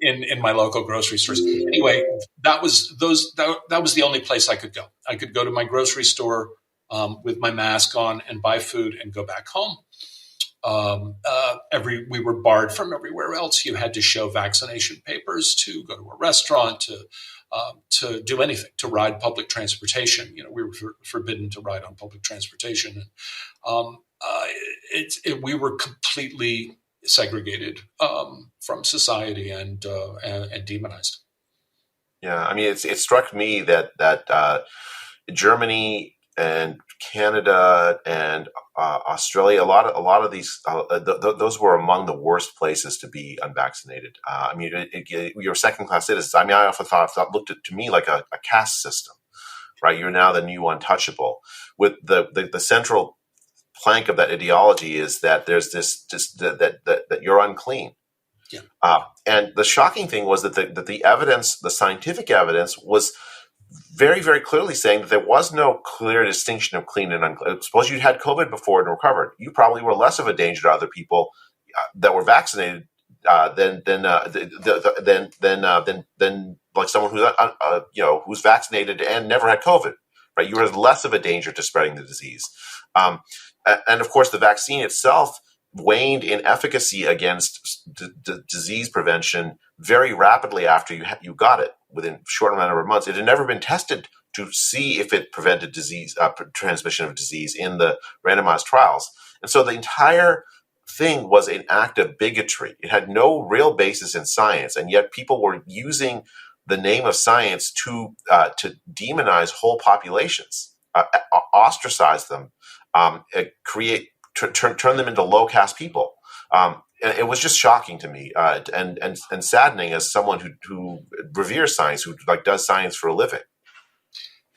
in my local grocery stores. Anyway, that was the only place I could go. I could go to my grocery store with my mask on and buy food and go back home. We were barred from everywhere else. You had to show vaccination papers to go to a restaurant, to do anything, to ride public transportation. We were forbidden to ride on public transportation. And we were completely segregated from society and demonized. Yeah, I mean, it struck me that Germany and Canada and Australia, a lot of these, those were among the worst places to be unvaccinated. I mean, you're second-class citizens. I mean, I often looked to me like a caste system, right? You're now the new untouchable, with the central plank of that ideology is that there's this just that you're unclean. Yeah. And the shocking thing was that the evidence, the scientific evidence, was very, very clearly saying that there was no clear distinction of clean and unclean. Suppose you had COVID before and recovered, you probably were less of a danger to other people that were vaccinated than like someone who's who's vaccinated and never had COVID. Right, you were less of a danger to spreading the disease, and of course, the vaccine itself waned in efficacy against disease prevention very rapidly after you got it. Within a short amount of months, it had never been tested to see if it prevented disease transmission of disease in the randomized trials, and so the entire thing was an act of bigotry. It had no real basis in science, and yet people were using the name of science to demonize whole populations, ostracize them, turn them into low caste people. And it was just shocking to me, and saddening as someone who reveres science, who does science for a living.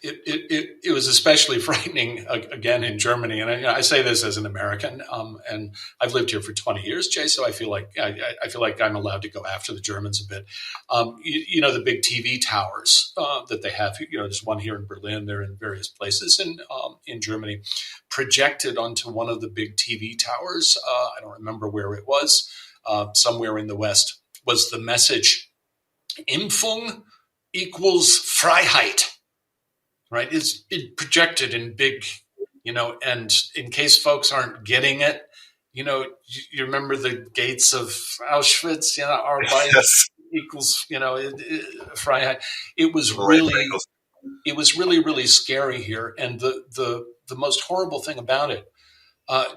It was especially frightening again in Germany, and I say this as an American, and I've lived here for 20 years, Jay. So I feel like I'm allowed to go after the Germans a bit. The big TV towers that they have. There's one here in Berlin. They're in various places in Germany. Projected onto one of the big TV towers, I don't remember where it was, somewhere in the West, was the message: "Impfung equals Freiheit." Right, it's projected in big, and in case folks aren't getting it, you remember the gates of Auschwitz, Arbeit equals, Freiheit. It was really, really scary here, and the most horrible thing about it,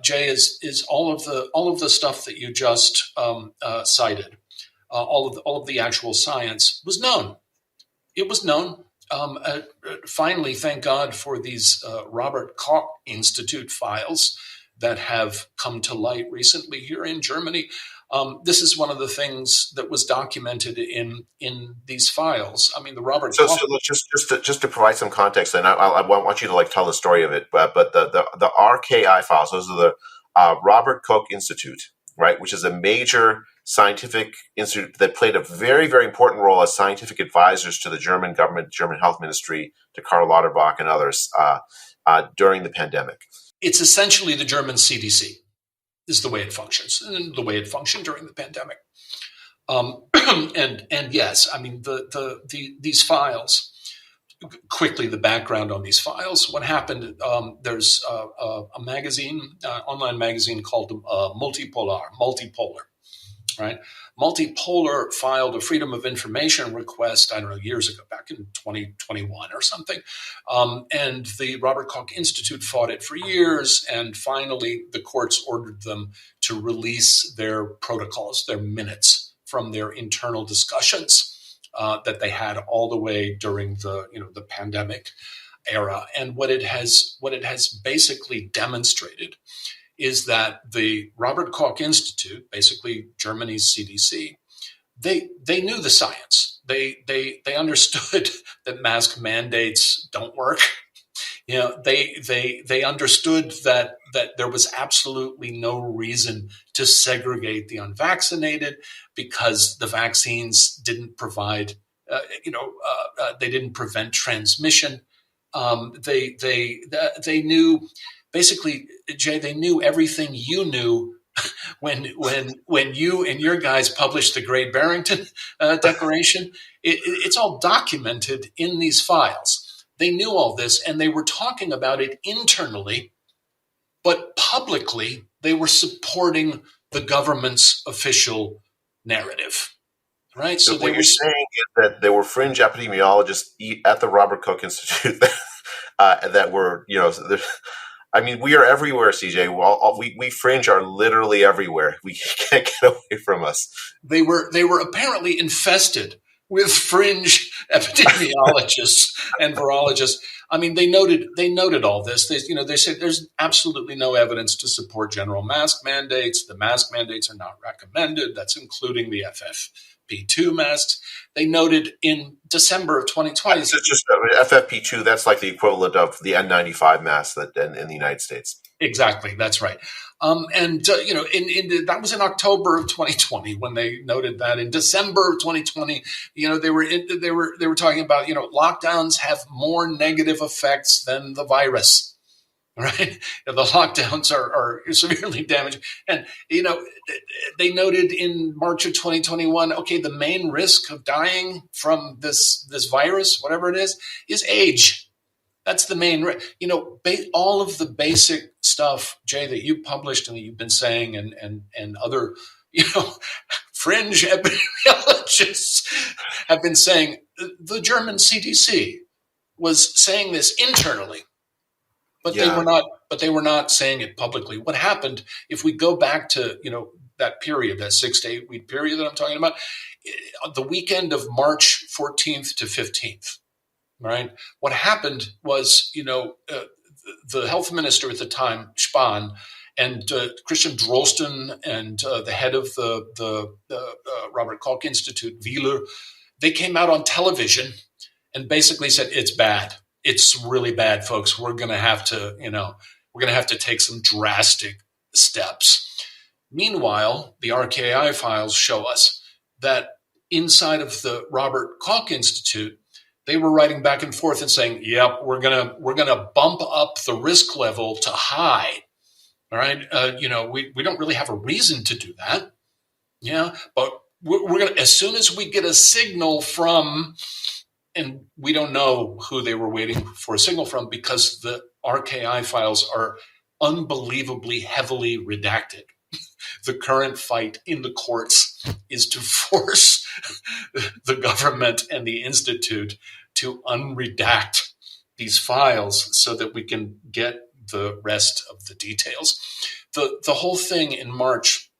Jay, is all of the stuff that you just cited, all of the actual science was known. It was known. Finally, thank God for these Robert Koch Institute files that have come to light recently here in Germany. This is one of the things that was documented in these files. I mean, the Robert Koch. So just to provide some context, and I want you to tell the story of it. But the RKI files, those are the Robert Koch Institute, right, which is a major scientific institute that played a very, very important role as scientific advisors to the German government, German health ministry, to Karl Lauterbach and others during the pandemic. It's essentially the German CDC, is the way it functions, and the way it functioned during the pandemic. And yes, I mean these files. Quickly, the background on these files. What happened? There's a magazine, online magazine called Multipolar. Right? Multipolar filed a Freedom of Information request, I don't know, years ago, back in 2021 or something. And the Robert Koch Institute fought it for years. And finally, the courts ordered them to release their protocols, their minutes from their internal discussions that they had all the way during the pandemic era. And what it has basically demonstrated is that the Robert Koch Institute, basically Germany's CDC, they knew the science. They understood that mask mandates don't work. They understood that there was absolutely no reason to segregate the unvaccinated because the vaccines didn't provide, they didn't prevent transmission. They knew. Basically, Jay, they knew everything you knew when you and your guys published the Great Barrington Declaration. It's all documented in these files. They knew all this, and they were talking about it internally, but publicly they were supporting the government's official narrative. Right. So what you're saying is that there were fringe epidemiologists at the Robert Koch Institute that were, I mean, we are everywhere, CJ. We fringe are literally everywhere. We can't get away from us. They were apparently infested with fringe epidemiologists and virologists. I mean, they noted all this. They said there's absolutely no evidence to support general mask mandates. The mask mandates are not recommended. That's including the FFP2 masks. They noted in December of 2020. It's just FFP2. That's like the equivalent of the N95 mask that in the United States. Exactly, that's right. That was in October of 2020 when they noted that. In December of 2020, they were talking about lockdowns have more negative effects than the virus. Right, the lockdowns are severely damaging, and they noted in March of 2021. Okay, the main risk of dying from this virus, whatever it is age. That's the main, all of the basic stuff, Jay, that you published and that you've been saying, and other, fringe epidemiologists have been saying. The German CDC was saying this internally. But they were not saying it publicly. What happened, if we go back to, that period, that 6 to 8 week period that I'm talking about, the weekend of March 14th to 15th, right? What happened was, the health minister at the time, Spahn, and Christian Drosten and the head of the Robert Koch Institute, Wieler, they came out on television and basically said, it's bad. It's really bad, folks. We're going to have to take some drastic steps. Meanwhile, the RKI files show us that inside of the Robert Koch Institute, they were writing back and forth and saying, "Yep, we're gonna bump up the risk level to high." All right, we don't really have a reason to do that. Yeah, but we're gonna, as soon as we get a signal from. And we don't know who they were waiting for a signal from because the RKI files are unbelievably heavily redacted. The current fight in the courts is to force the government and the institute to unredact these files so that we can get the rest of the details. The whole thing in March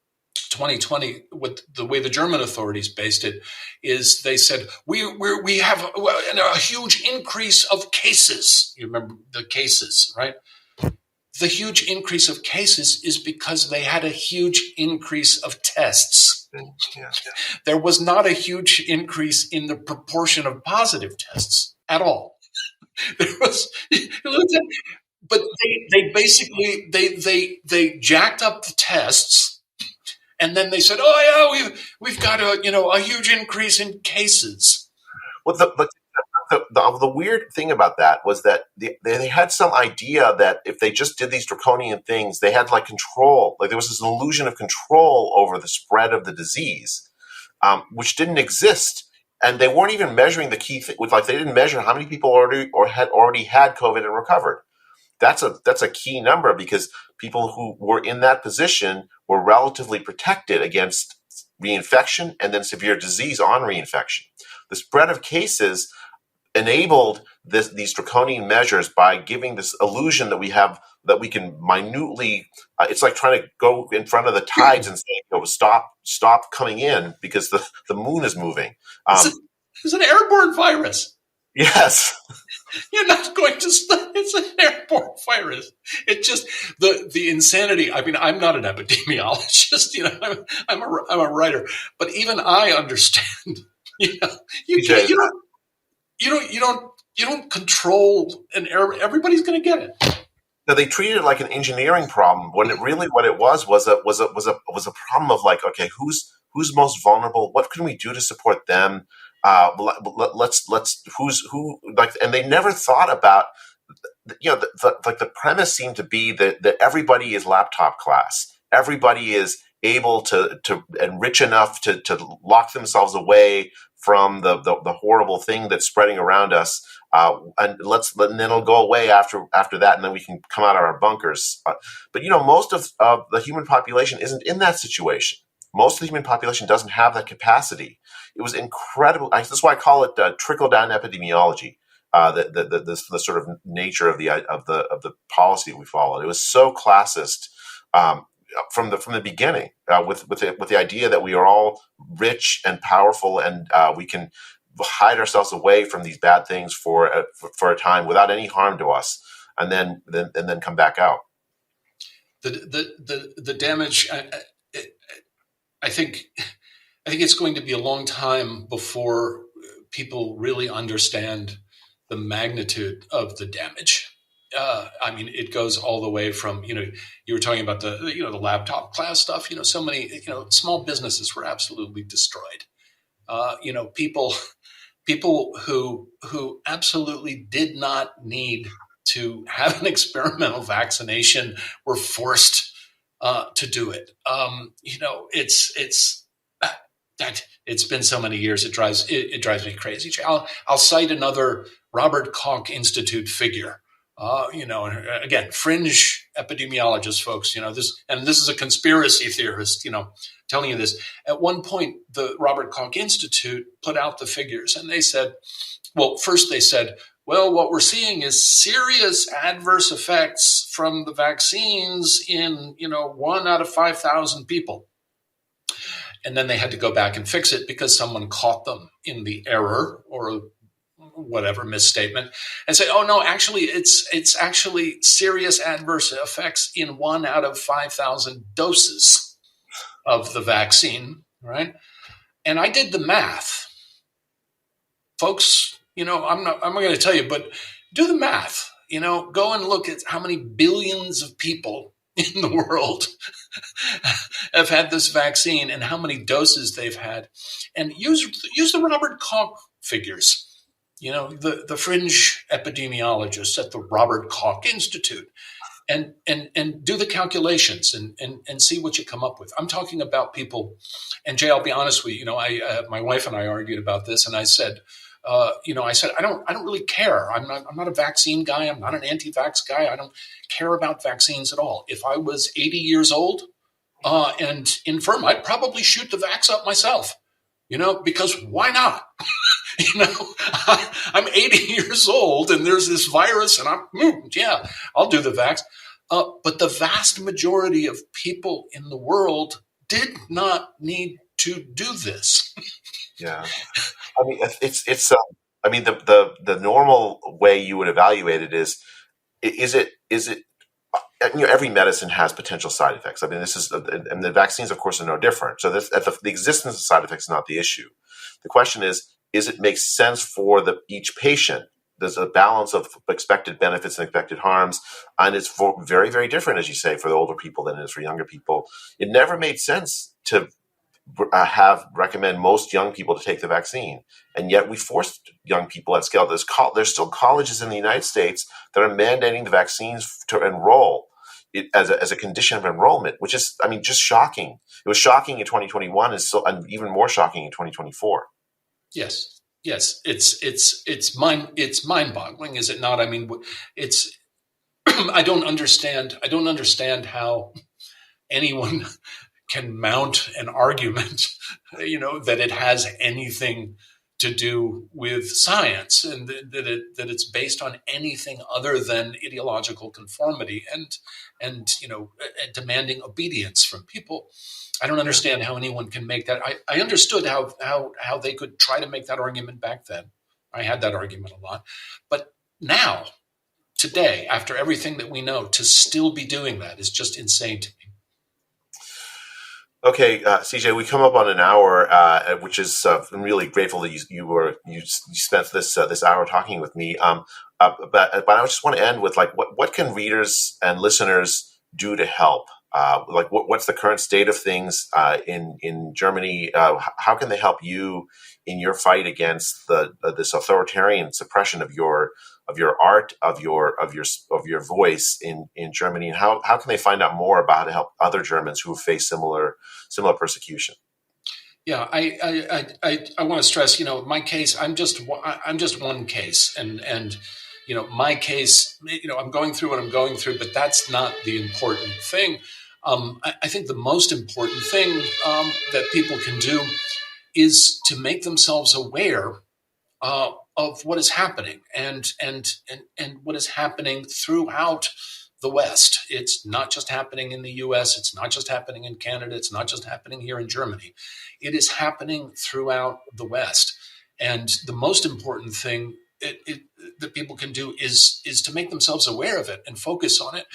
2020, with the way the German authorities based it, is they said we have a huge increase of cases. You remember the cases, right? The huge increase of cases is because they had a huge increase of tests. Yeah. There was not a huge increase in the proportion of positive tests at all. There was, but they basically they jacked up the tests. And then they said, "Oh yeah, we've got a huge increase in cases." Well, the weird thing about that was that they had some idea that if they just did these draconian things, they had control. There was this illusion of control over the spread of the disease, which didn't exist, and they weren't even measuring the key thing. They didn't measure how many people had already had COVID and recovered. That's a key number because people who were in that position were relatively protected against reinfection and then severe disease on reinfection. The spread of cases enabled these draconian measures by giving this illusion that we can minutely. It's like trying to go in front of the tides and say, stop coming in because the moon is moving. It's an airborne virus. Yes. You're not going to. It's an airborne virus. It just the insanity. I mean, I'm not an epidemiologist. I'm a writer, but even I understand. You don't control an air. Everybody's going to get it. Now they treated it like an engineering problem when what it was a problem of okay, who's most vulnerable? What can we do to support them? And they never thought about, the premise seemed to be that everybody is laptop class. Everybody is able to and rich enough to lock themselves away from the horrible thing that's spreading around us. And then it'll go away after that, and then we can come out of our bunkers. But most of the human population isn't in that situation. Most of the human population doesn't have that capacity. It was incredible. That's why I call it trickle-down epidemiology. The sort of nature of the policy we followed. It was so classist from the beginning, with the idea that we are all rich and powerful, and we can hide ourselves away from these bad things for a time without any harm to us, and then come back out. The damage. I think I think it's going to be a long time before people really understand the magnitude of the damage. I mean, it goes all the way from, you were talking about the laptop class stuff, so many, small businesses were absolutely destroyed. People who absolutely did not need to have an experimental vaccination were forced to do it. It's been so many years. It drives me crazy. I'll cite another Robert Koch Institute figure. Again, fringe epidemiologists, folks. This is a conspiracy theorist. Telling you this. At one point, the Robert Koch Institute put out the figures, and they said, well, first they said, well, what we're seeing is serious adverse effects from the vaccines in 1 out of 5,000 people. And then they had to go back and fix it because someone caught them in the error or whatever misstatement and say, oh no, actually it's actually serious adverse effects in 1 out of 5,000 doses of the vaccine, right? And I did the math. Folks, I'm not going to tell you, but do the math. Go and look at how many billions of people in the world have had this vaccine and how many doses they've had, and use the Robert Koch figures. The fringe epidemiologists at the Robert Koch Institute, and do the calculations and see what you come up with. I'm talking about people, and Jay, I'll be honest with you. My wife and I argued about this, and I said, I don't really care. I'm not a vaccine guy. I'm not an anti-vax guy. I don't care about vaccines at all. If I was 80 years old and infirm, I'd probably shoot the vax up myself. Because why not? I'm 80 years old and there's this virus and I'll do the vax. But the vast majority of people in the world did not need to do this. Yeah. I mean, it's the normal way you would evaluate it is it, every medicine has potential side effects. I mean, and the vaccines, of course, are no different. So the existence of side effects is not the issue. The question is it makes sense for each patient? There's a balance of expected benefits and expected harms, and it's very, very different, as you say, for the older people than it is for younger people. It never made sense to recommend most young people to take the vaccine, and yet we forced young people at scale. There's still colleges in the United States that are mandating the vaccines to enroll it as a condition of enrollment, which is, just shocking. It was shocking in 2021, and even more shocking in 2024. Yes, it's mind-boggling, is it not? I mean, it's I don't understand how anyone can mount an argument, that it has anything to do with science and that it's based on anything other than ideological conformity and demanding obedience from people. I don't understand how anyone can make that. I understood how they could try to make that argument back then. I had that argument a lot. But now, today, after everything that we know, to still be doing that is just insane to me. Okay, CJ, we come up on an hour, which is I'm really grateful that you spent this hour talking with me. But I just want to end with what can readers and listeners do to help? What's the current state of things in Germany? How can they help you in your fight against this authoritarian suppression of your art, of your voice in Germany? And how can they find out more about how to help other Germans who have faced similar persecution? Yeah, I want to stress, my case. I'm just one case, and my case. I'm going through what I'm going through, but that's not the important thing. I think the most important thing that people can do is to make themselves aware of what is happening and what is happening throughout the West. It's not just happening in the US. It's not just happening in Canada. It's not just happening here in Germany. It is happening throughout the West. And the most important thing that people can do is to make themselves aware of it and focus on it,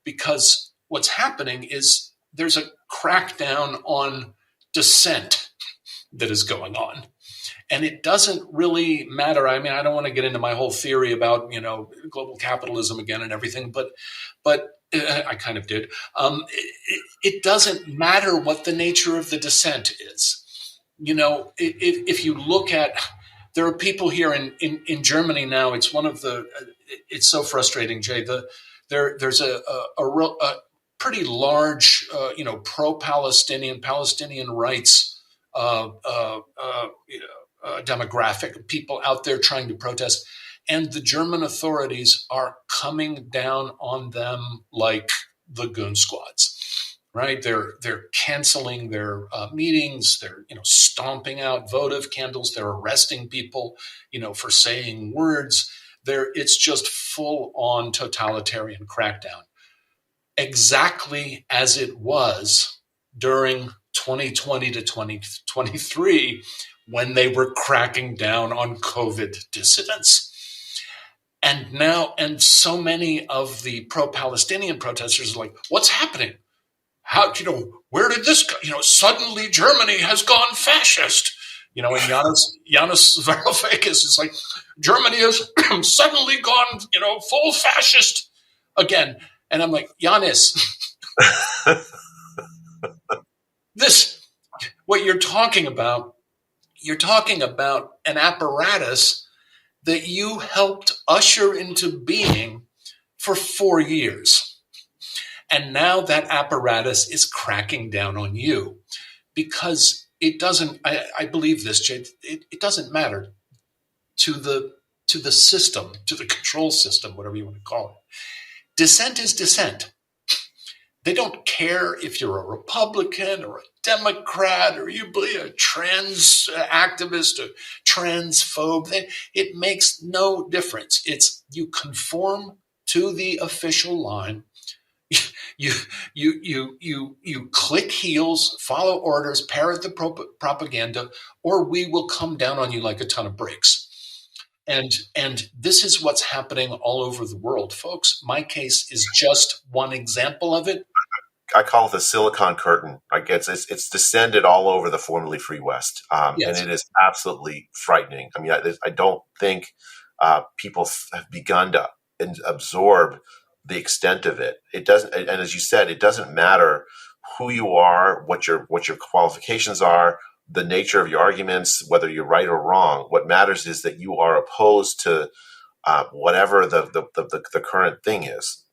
because what's happening is there's a crackdown on dissent. that is going on. And it doesn't really matter. I mean, I don't want to get into my whole theory about, global capitalism again and everything, but I kind of did. It doesn't matter what the nature of the dissent is. If you look at, there are people here in Germany now. It's it's so frustrating, Jay. There's a pretty large, Palestinian rights demographic of people out there trying to protest, and the German authorities are coming down on them like the goon squads. Right? They're canceling their meetings. They're stomping out votive candles. They're arresting people for saying words. It's just full on totalitarian crackdown, exactly as it was during 2020 to 2023 when they were cracking down on COVID dissidents. And so many of the pro-Palestinian protesters are like, what's happening? How, where did this go? Suddenly Germany has gone fascist. And Yanis Varoufakis is like, Germany has suddenly gone, full fascist again. And I'm like, Yanis, what you're talking about an apparatus that you helped usher into being for 4 years. And now that apparatus is cracking down on you because it doesn't, I believe this, Jay, it doesn't matter to the system, to the control system, whatever you want to call it. Dissent is dissent. They don't care if you're a Republican or a Democrat or you believe a trans activist or transphobe. It makes no difference. It's you conform to the official line. You click heels, follow orders, parrot the propaganda, or we will come down on you like a ton of bricks. And this is what's happening all over the world, folks. My case is just one example of it. I call it the Silicon Curtain. I guess it's descended all over the formerly free West, Yes. And it is absolutely frightening. I mean, I don't think people have begun to absorb the extent of it. It doesn't, and as you said, it doesn't matter who you are, what your qualifications are, the nature of your arguments, whether you're right or wrong. What matters is that you are opposed to whatever the current thing is.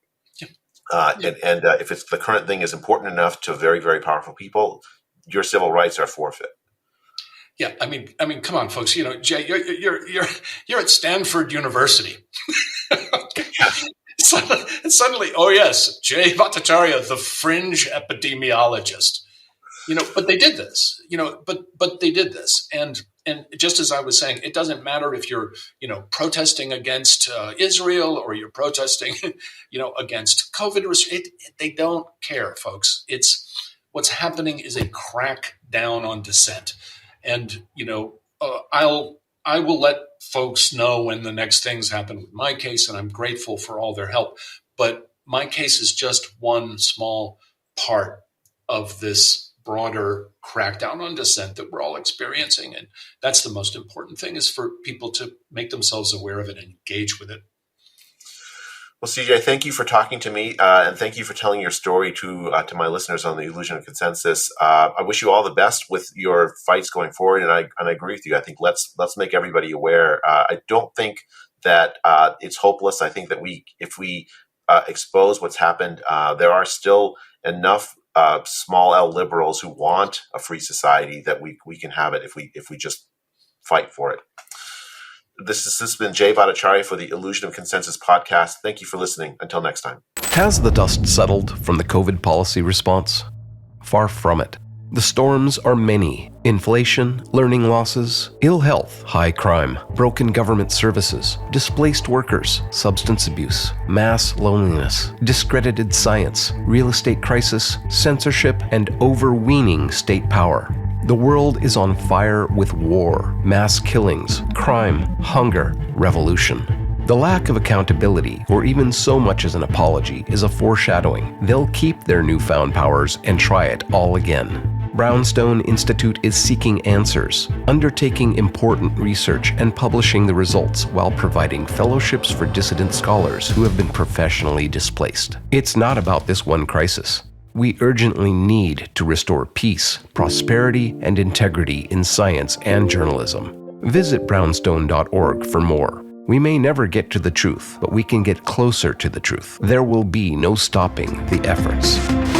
And if it's the current thing is important enough to very, very powerful people, your civil rights are forfeit. Yeah, I mean, come on, folks. Jay, you're at Stanford University. Suddenly, oh yes, Jay Bhattacharya, the fringe epidemiologist. But they did this. But they did this, and just as I was saying, it doesn't matter if you're protesting against Israel or you're protesting against COVID. They don't care, folks. It's what's happening is a crackdown on dissent, and I will let folks know when the next things happen with my case, and I'm grateful for all their help. But my case is just one small part of this broader crackdown on dissent that we're all experiencing. And that's the most important thing, is for people to make themselves aware of it and engage with it. Well, CJ, thank you for talking to me, and thank you for telling your story to my listeners on the Illusion of Consensus. I wish you all the best with your fights going forward, and I agree with you. I think let's make everybody aware. I don't think that it's hopeless. I think that if we expose what's happened, there are still enough small L liberals who want a free society that we can have it if we just fight for it. This has been Jay Bhattacharya for the Illusion of Consensus podcast. Thank you for listening. Until next time. Has the dust settled from the COVID policy response? Far from it. The storms are many. Inflation, learning losses, ill health, high crime, broken government services, displaced workers, substance abuse, mass loneliness, discredited science, real estate crisis, censorship, and overweening state power. The world is on fire with war, mass killings, crime, hunger, revolution. The lack of accountability, or even so much as an apology, is a foreshadowing. They'll keep their newfound powers and try it all again. Brownstone Institute is seeking answers, undertaking important research and publishing the results while providing fellowships for dissident scholars who have been professionally displaced. It's not about this one crisis. We urgently need to restore peace, prosperity, and integrity in science and journalism. Visit brownstone.org for more. We may never get to the truth, but we can get closer to the truth. There will be no stopping the efforts.